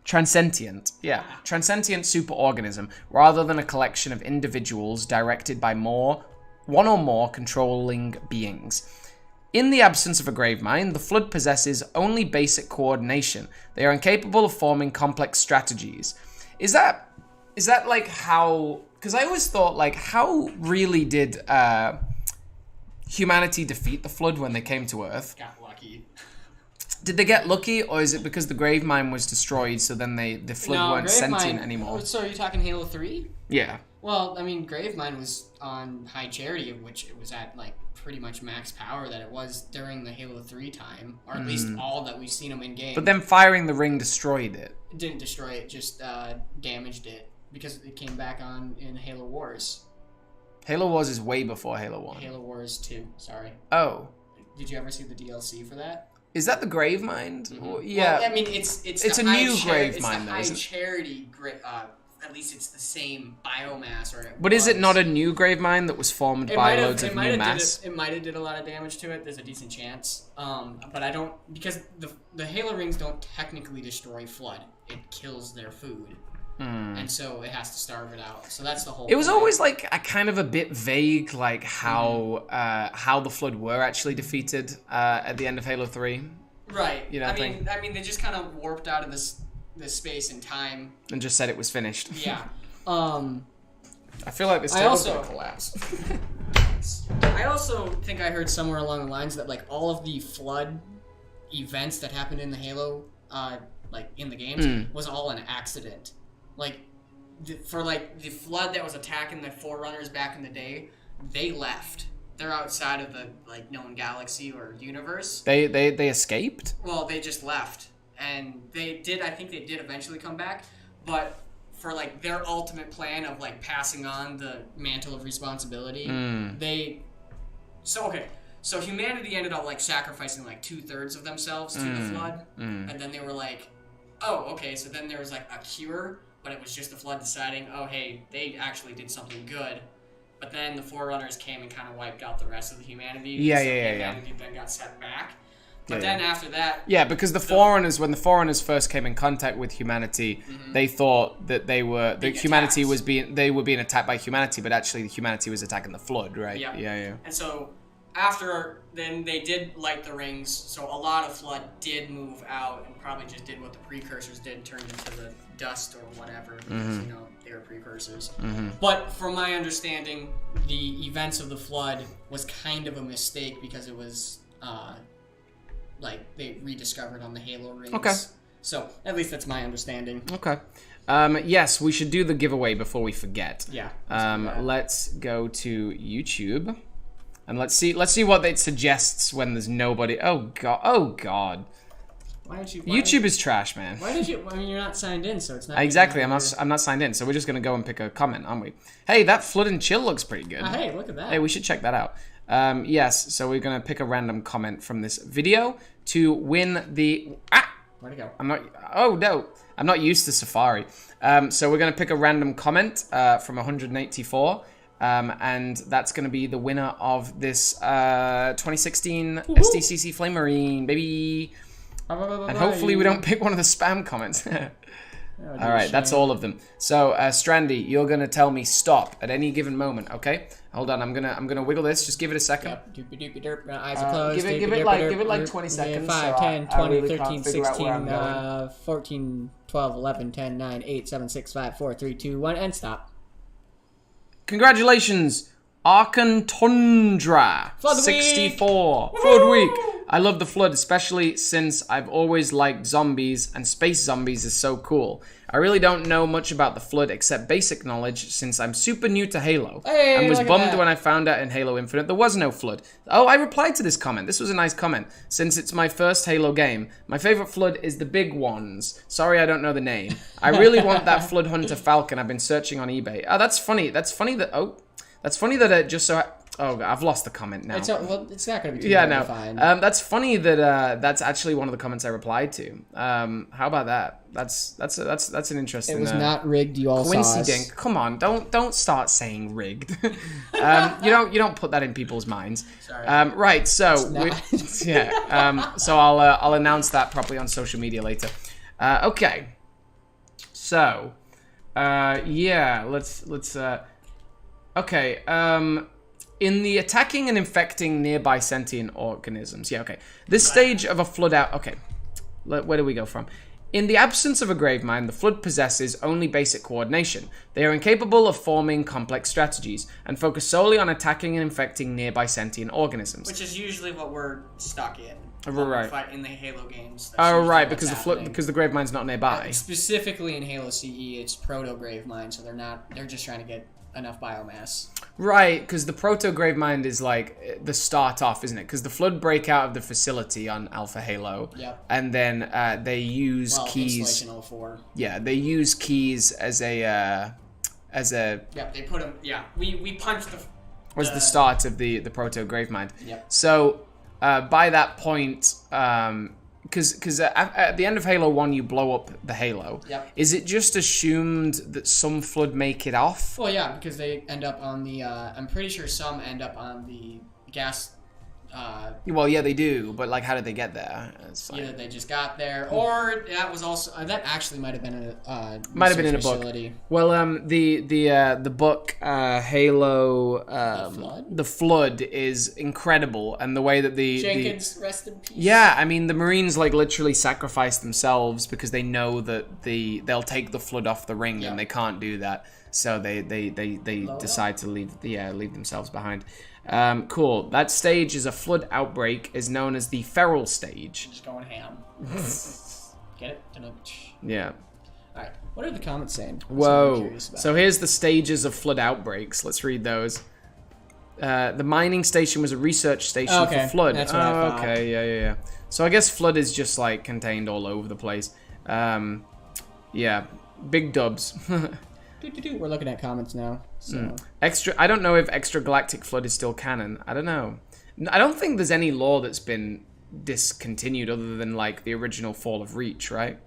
superorganism, rather than a collection of individuals directed by one or more controlling beings. In the absence of a grave mind, the flood possesses only basic coordination. They are incapable of forming complex strategies. Is that like how... Because I always thought, like, how really did humanity defeat the flood when they came to Earth? Got lucky. Did they get lucky, or is it because the grave mine was destroyed, so then the flood weren't sentient anymore? Oh, so are you talking Halo 3? Yeah. Well, I mean, grave mine was on high charity, of which it was at like pretty much max power that it was during the Halo 3 time, or at least all that we've seen them in game. But then firing the ring destroyed it. It didn't destroy it, just damaged it because it came back on in Halo Wars. Halo Wars is way before Halo 1. Halo Wars 2, sorry. Oh. Did you ever see the DLC for that? Is that the grave mine? Mm-hmm. Yeah. Well, I mean, it's a new grave mine, though. though, It's isn't the high charity at least it's the same biomass. But is it not a new grave mine that was formed by loads of new mass? It might have did a lot of damage to it. There's a decent chance. But I don't, because the Halo rings don't technically destroy Flood. It kills their food. And so it has to starve it out. So that's the whole It was point. always like a bit vague, like how the Flood were actually defeated at the end of Halo 3. Right. You know, I mean, they just kind of warped out of this space and time and just said it was finished. Yeah. I feel like this table's gonna collapse. I also think I heard somewhere along the lines that like all of the Flood events that happened in the Halo, like in the games, was all an accident. Like for like the Flood that was attacking the Forerunners back in the day, they left. They're outside of the like known galaxy or universe. They escaped? Well, they just left. And I think they did eventually come back, but for like their ultimate plan of like passing on the mantle of responsibility, so humanity ended up like sacrificing like 2/3 of themselves to the Flood, and then they were like, oh, okay, so then there was like a cure, but it was just the Flood deciding, oh, hey, they actually did something good. But then the Forerunners came and kind of wiped out the rest of the humanity. Humanity then got set back. But then after that... Yeah, because when the Foreigners first came in contact with humanity, they thought that they were being attacked by humanity, but actually humanity was attacking the Flood, right? Yep. Yeah. And so then they did light the rings, so a lot of Flood did move out and probably just did what the precursors did, turned into the dust or whatever, because, they were precursors. But from my understanding, the events of the Flood was kind of a mistake because it was... like they rediscovered on the Halo rings. Okay. So at least that's my understanding. Okay. Yes, we should do the giveaway before we forget. Yeah. Let's go to YouTube, and let's see what it suggests when there's nobody. Oh god. Why did you? YouTube is trash, man. Why did you? I mean, you're not signed in, so it's not. Exactly. I'm not signed in, so we're just gonna go and pick a comment, aren't we? Hey, that Flood and Chill looks pretty good. Hey, look at that. Hey, we should check that out. Yes, so we're gonna pick a random comment from this video to win the. Where'd it go? I'm not used to Safari. So we're gonna pick a random comment from 184. And that's gonna be the winner of this 2016 SDCC Flame Marine, baby. And hopefully we don't pick one of the spam comments. All right, that's all of them. So, Strandy, you're gonna tell me stop at any given moment, okay? Hold on, I'm gonna wiggle this. Just give it a second. Yep. Doopy doopy derp. Eyes are closed. Give it like 20 seconds. 5, so 10, I 20, really 13, can't figure out where 16, I'm going. 14, 12, 11, 10, 9, 8, 7, 6, 5, 4, 3, 2, 1, and stop. Congratulations, Arkan Tundra, Flood 64. Flood Week. I love the Flood, especially since I've always liked zombies, and space zombies is so cool. I really don't know much about the Flood except basic knowledge since I'm super new to Halo. Hey, and was look at bummed that. when I found out in Halo Infinite there was no Flood. Oh, I replied to this comment. This was a nice comment. Since it's my first Halo game, my favorite Flood is the big ones. Sorry I don't know the name. I really want that Flood Hunter Falcon I've been searching on eBay. Oh, that's funny. That's funny that it just so... Oh, God, I've lost the comment now. It's not going to be too hard to find. That's funny that that's actually one of the comments I replied to. How about that? That's an interesting. It was not rigged. You all saw us. Dink. Come on, don't start saying rigged. You don't put that in people's minds. Sorry. Right. So It's so I'll announce that properly on social media later. Okay. So, let's. Okay. In the attacking and infecting nearby sentient organisms. Yeah, okay. This stage of a flood out... Okay. Where do we go from? In the absence of a Gravemind, the Flood possesses only basic coordination. They are incapable of forming complex strategies, and focus solely on attacking and infecting nearby sentient organisms. Which is usually what we're stuck in. Right. Fight in the Halo games. Oh, right, because the Gravemind's not nearby. Specifically in Halo CE, it's Proto Gravemind, so they're just trying to get enough biomass. Right, because the Proto Gravemind is like the start off, isn't it? Because the Flood break out of the facility on Alpha Halo, and then they use keys. Installation 04. Yeah, they use keys as a. Yeah, they put them. Yeah, we punched the. Was the start of the Proto Gravemind. Yep. So by that point, because at the end of Halo 1, you blow up the Halo. Yep. Is it just assumed that some Flood make it off? Well, yeah, because they end up on the. I'm pretty sure some end up on the gas. Well, yeah, they do, but like, how did they get there? Either they just got there, or that was also that actually might have been in a facility. Book. Well, the book Halo, the Flood is incredible, and the way that Jenkins, rest in peace. Yeah, I mean, the Marines like literally sacrifice themselves because they know that they'll take the Flood off the ring, and they can't do that, so they decide to leave themselves behind. Cool. That stage is a Flood outbreak, is known as the feral stage. Just going ham. Get it? Yeah. Alright, what are the comments saying? Whoa. So here's the stages of Flood outbreaks. Let's read those. The mining station was a research station for Flood. That's what I thought. Okay, yeah. So I guess Flood is just like contained all over the place. Yeah. Big dubs. We're looking at comments now. So. I don't know if Extragalactic Flood is still canon. I don't know. I don't think there's any lore that's been discontinued other than like the original Fall of Reach, right?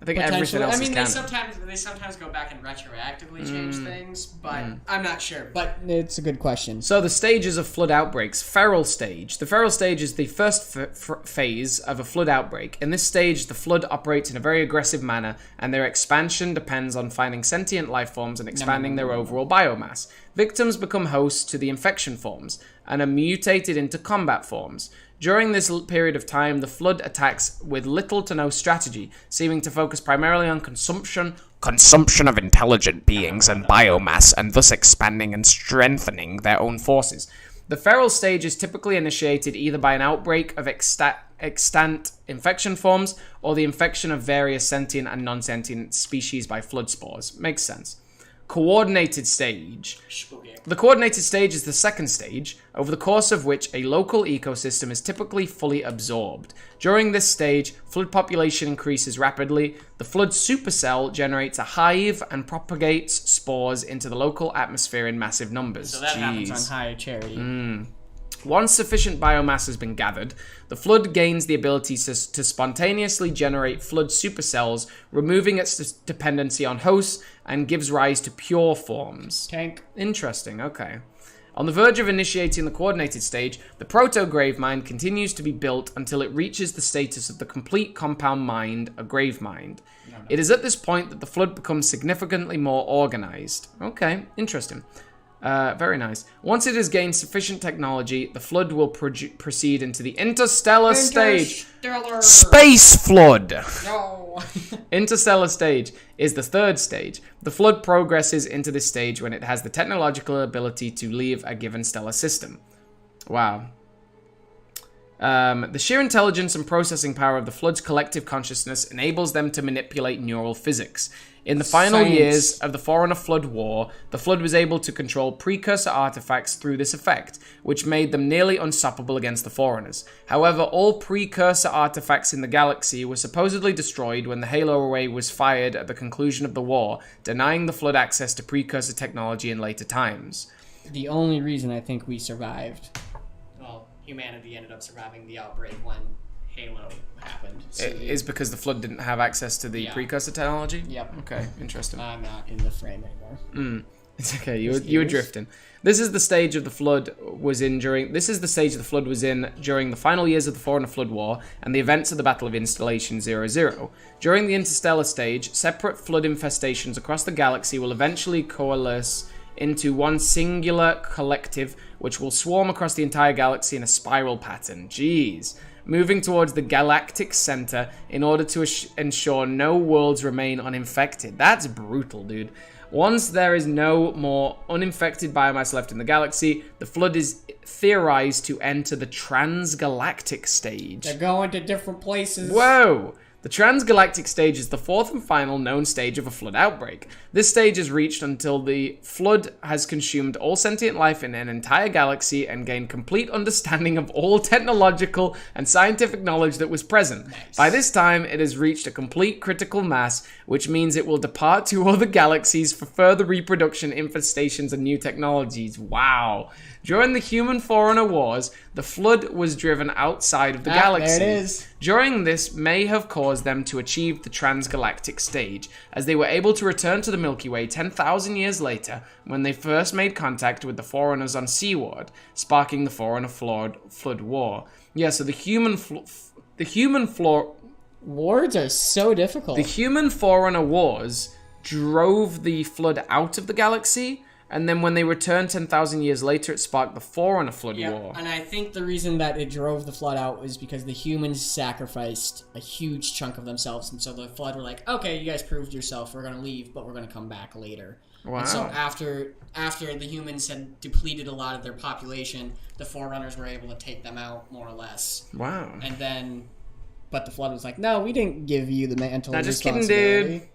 I think everything else is canon. They sometimes go back and retroactively change things, but I'm not sure. But it's a good question. So the stages of Flood outbreaks. Feral stage. The feral stage is the first phase of a Flood outbreak. In this stage, the Flood operates in a very aggressive manner, and their expansion depends on finding sentient life forms and expanding their overall biomass. Victims become hosts to the infection forms, and are mutated into combat forms. During this period of time, the Flood attacks with little to no strategy, seeming to focus primarily on consumption of intelligent beings and biomass, and thus expanding and strengthening their own forces. The feral stage is typically initiated either by an outbreak of extant infection forms, or the infection of various sentient and non-sentient species by Flood spores. Makes sense. Coordinated stage. The coordinated stage is the second stage, over the course of which a local ecosystem is typically fully absorbed. During this stage, Flood population increases rapidly. The Flood supercell generates a hive and propagates spores into the local atmosphere in massive numbers. So that happens on high charity. Once sufficient biomass has been gathered, the Flood gains the ability to spontaneously generate Flood supercells, removing its dependency on hosts, and gives rise to pure forms. Tank. Interesting, okay. On the verge of initiating the coordinated stage, the Proto-Gravemind continues to be built until it reaches the status of the complete compound mind, a Gravemind. It is at this point that the Flood becomes significantly more organized. Okay, interesting. Very nice. Once it has gained sufficient technology, the Flood will proceed into the interstellar stage. Space Flood! No! Interstellar stage is the third stage. The Flood progresses into this stage when it has the technological ability to leave a given stellar system. Wow. The sheer intelligence and processing power of the Flood's collective consciousness enables them to manipulate neural physics. In the final years of the Forerunner Flood War, the Flood was able to control precursor artifacts through this effect, which made them nearly unstoppable against the Forerunners. However, all precursor artifacts in the galaxy were supposedly destroyed when the Halo array was fired at the conclusion of the war, denying the Flood access to precursor technology in later times. The only reason I think we survived, well, humanity ended up surviving the outbreak when Halo happened. Is because the Flood didn't have access to the precursor technology? Yep. Okay, interesting. I'm not in the frame anymore. It's okay, you were drifting. This is the stage of the Flood was in during the final years of the Forerunner Flood War and the events of the Battle of Installation 00. During the interstellar stage, separate Flood infestations across the galaxy will eventually coalesce into one singular collective, which will swarm across the entire galaxy in a spiral pattern. Jeez. moving towards the galactic center in order to ensure no worlds remain uninfected. That's brutal, dude. Once there is no more uninfected biomass left in the galaxy, the Flood is theorized to enter the transgalactic stage. They're going to different places. Whoa! The transgalactic stage is the fourth and final known stage of a Flood outbreak. This stage is reached until the Flood has consumed all sentient life in an entire galaxy and gained complete understanding of all technological and scientific knowledge that was present. Nice. By this time, it has reached a complete critical mass, which means it will depart to other galaxies for further reproduction, infestations, and new technologies. Wow. During the Human Forerunner Wars, the Flood was driven outside of the galaxy. There it is. During this may have caused them to achieve the transgalactic stage, as they were able to return to the Milky Way 10,000 years later when they first made contact with the Forerunners on Seaward, sparking the Forerunner Flood War. Yeah, so the Words are so difficult. The Human Forerunner Wars drove the Flood out of the galaxy, and then when they returned 10,000 years later, it sparked the Forerunner Flood War. And I think the reason that it drove the Flood out was because the humans sacrificed a huge chunk of themselves, and so the Flood were like, okay, you guys proved yourself, we're going to leave, but we're going to come back later. Wow. And so after the humans had depleted a lot of their population, the Forerunners were able to take them out, more or less. Wow. And then, but the Flood was like, no, we didn't give you the mantle Just responsibility. kidding, dude.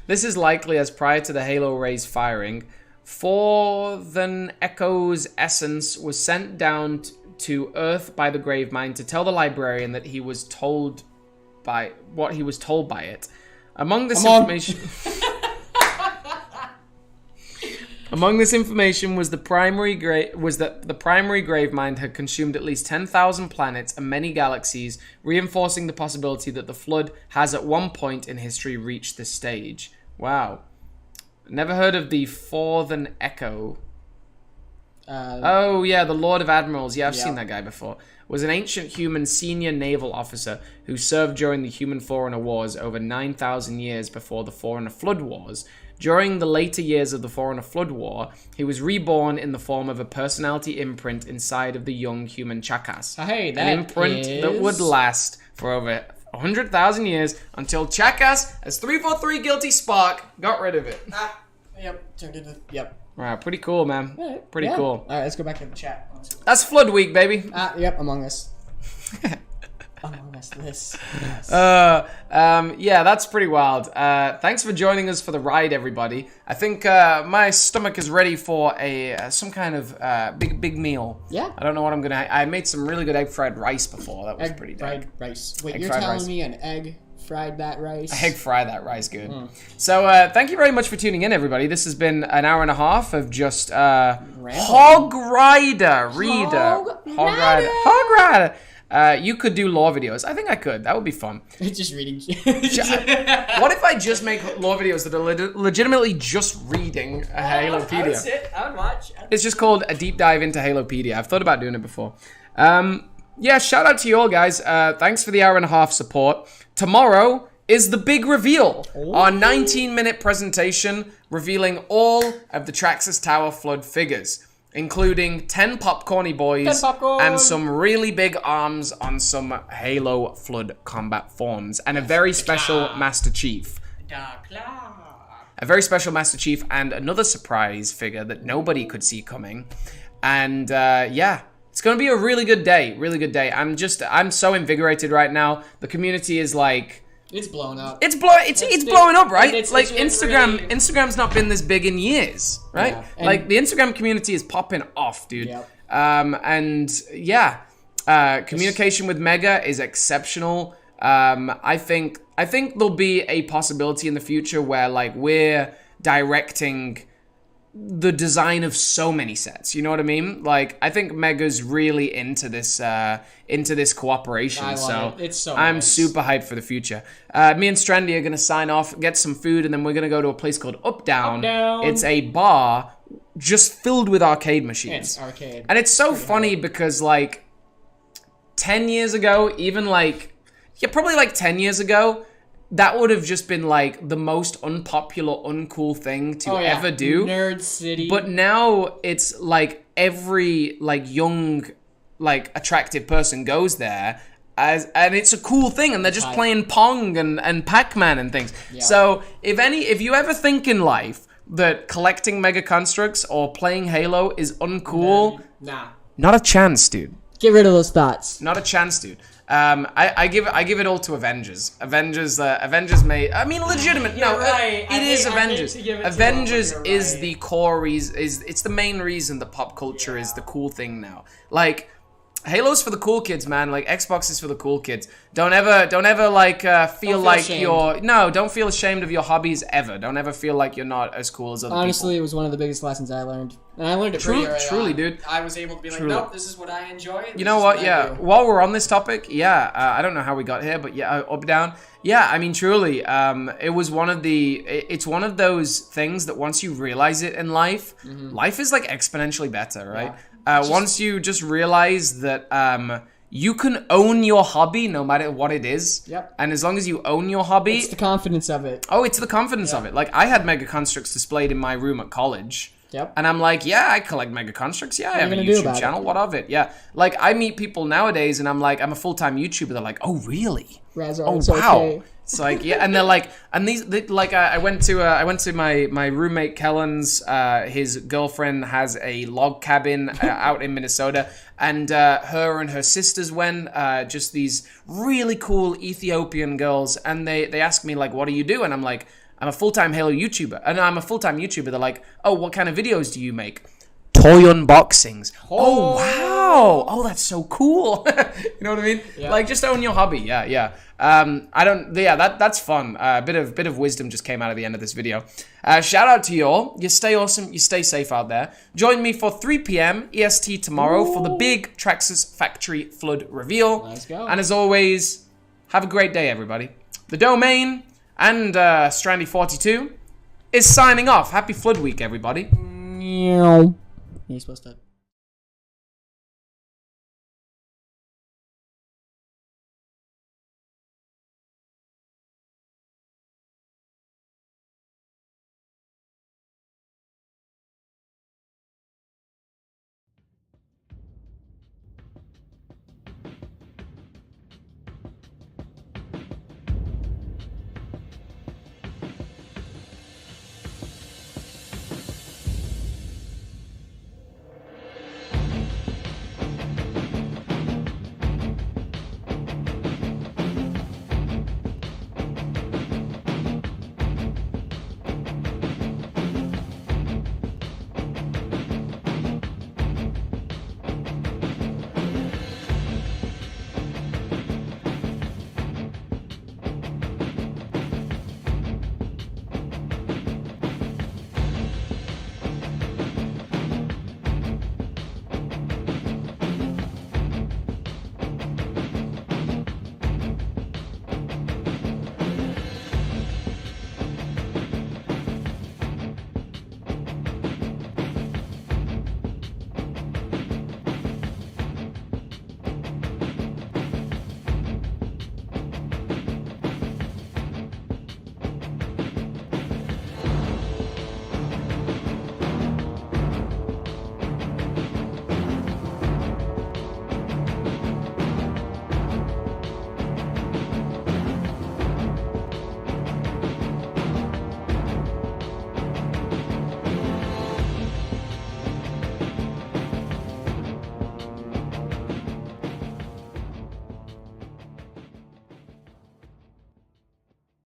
This is likely as prior to the Halo rays firing, Forthan Echo's essence was sent down to Earth by the Gravemind to tell the librarian that he was told by what he was told by it. Among this information was that the primary Gravemind had consumed at least 10,000 planets and many galaxies, reinforcing the possibility that the Flood has at one point in history reached this stage. Wow. Never heard of the Forthan Echo. Oh, yeah, the Lord of Admirals. Yeah, I've seen that guy before. Was an ancient human senior naval officer who served during the Human Forerunner Wars over 9,000 years before the Forerunner Flood Wars. During the later years of the Forerunner Flood War, he was reborn in the form of a personality imprint inside of the young human Chakas. Hey, that an imprint that would last for over 100,000 years until Chakas, as 343 Guilty Spark, got rid of it. Turned into... Yep. Wow, pretty cool, man. Right. Pretty cool. Alright, let's go back to the chat. That's Flood Week, baby. Yep, Among Us. Among Us, this. Yes. Yeah, that's pretty wild. Thanks for joining us for the ride, everybody. I think my stomach is ready for some kind of big meal. Yeah. I don't know what I'm gonna... I made some really good egg fried rice before. That was pretty fried dank. rice. Wait, Egg you're fried telling rice. me an egg fried that rice? Egg fry that rice good. So thank you very much for tuning in, everybody. This has been an hour and a half of just Hog Rider. You could do lore videos. I think I could. That would be fun. Just reading. What if I just make lore videos that are legitimately just reading a Halopedia? I would sit. I would watch. It's just called a deep dive into Halopedia. I've thought about doing it before. Yeah, shout out to you all, guys. Thanks for the hour and a half support. Tomorrow is the big reveal. Our 19-minute presentation revealing all of the Traxxas Tower Flood figures, including 10 popcorny boys and some really big arms on some Halo Flood combat forms, and a very special Master Chief. A very special Master Chief and another surprise figure that nobody could see coming. And yeah, it's going to be a really good day. Really good day. I'm so invigorated right now. The community is like... It's blown up. It's blowing up, right? It's Instagram's not been this big in years, right? Yeah. Like the Instagram community is popping off, dude. Yep. And yeah, communication with Mega is exceptional. I think there'll be a possibility in the future where like we're directing the design of so many sets. You know what I mean? Like I think Mega's really into this cooperation. I love it. It's so I'm nice. super hyped for the future. Me and Strandy are gonna sign off, get some food, and then we're gonna go to a place called Up Down. It's a bar just filled with arcade machines. It's arcade. And it's so funny because like 10 years ago, even like probably like 10 years ago, that would have just been like the most unpopular, uncool thing to ever do. Nerd City. But now it's like every like young, like attractive person goes there, and it's a cool thing, and they're just playing Pong and Pac-Man and things. Yeah. So if you ever think in life that collecting Mega Constructs or playing Halo is uncool, not a chance, dude. Get rid of those thoughts. Not a chance, dude. I give it all to Avengers. Avengers may. I mean, legitimate. No, right. It is Avengers. Avengers is the core reason. It's the main reason that pop culture is the cool thing now. Like, Halo's for the cool kids, man. Like, Xbox is for the cool kids. Don't ever like feel like ashamed. Don't feel ashamed of your hobbies ever. Don't ever feel like you're not as cool as other people. Honestly, it was one of the biggest lessons I learned. And I learned it pretty early truly, on. Dude. I was able to be like, nope, this is what I enjoy. You know what? Yeah. While we're on this topic, I don't know how we got here, but yeah, up down. Yeah, I mean, truly, it was it's one of those things that once you realize it in life, life is like exponentially better, right? Yeah. Once you just realize that you can own your hobby no matter what it is. Yep. And as long as you own your hobby... It's the confidence of it. Oh, it's the confidence of it. Like, I had Mega Constructs displayed in my room at college. Yep. And I'm like, yeah, I collect Mega Constructs. Yeah, I have a YouTube channel. What of it? Yeah. Like, I meet people nowadays and I'm like, I'm a full-time YouTuber. They're like, oh, really? Oh, wow. Okay. It's like, yeah, and they're like, and I went to my roommate Kellen's, his girlfriend has a log cabin out in Minnesota, and her and her sisters went, just these really cool Ethiopian girls, and they asked me, like, what do you do? And I'm like, I'm a full-time Halo YouTuber, and I'm a full-time YouTuber. They're like, oh, what kind of videos do you make? Toy unboxings. Oh, wow. Oh, that's so cool. You know what I mean? Yeah. Like, just own your hobby. Yeah. That's fun. A bit of wisdom just came out of the end of this video. Shout out to you all. You stay awesome. You stay safe out there. Join me for 3 p.m. EST tomorrow for the big Traxxas Factory Flood reveal. Let's go. And as always, have a great day, everybody. The Domain and Strandy42 is signing off. Happy Flood Week, everybody. You're supposed to...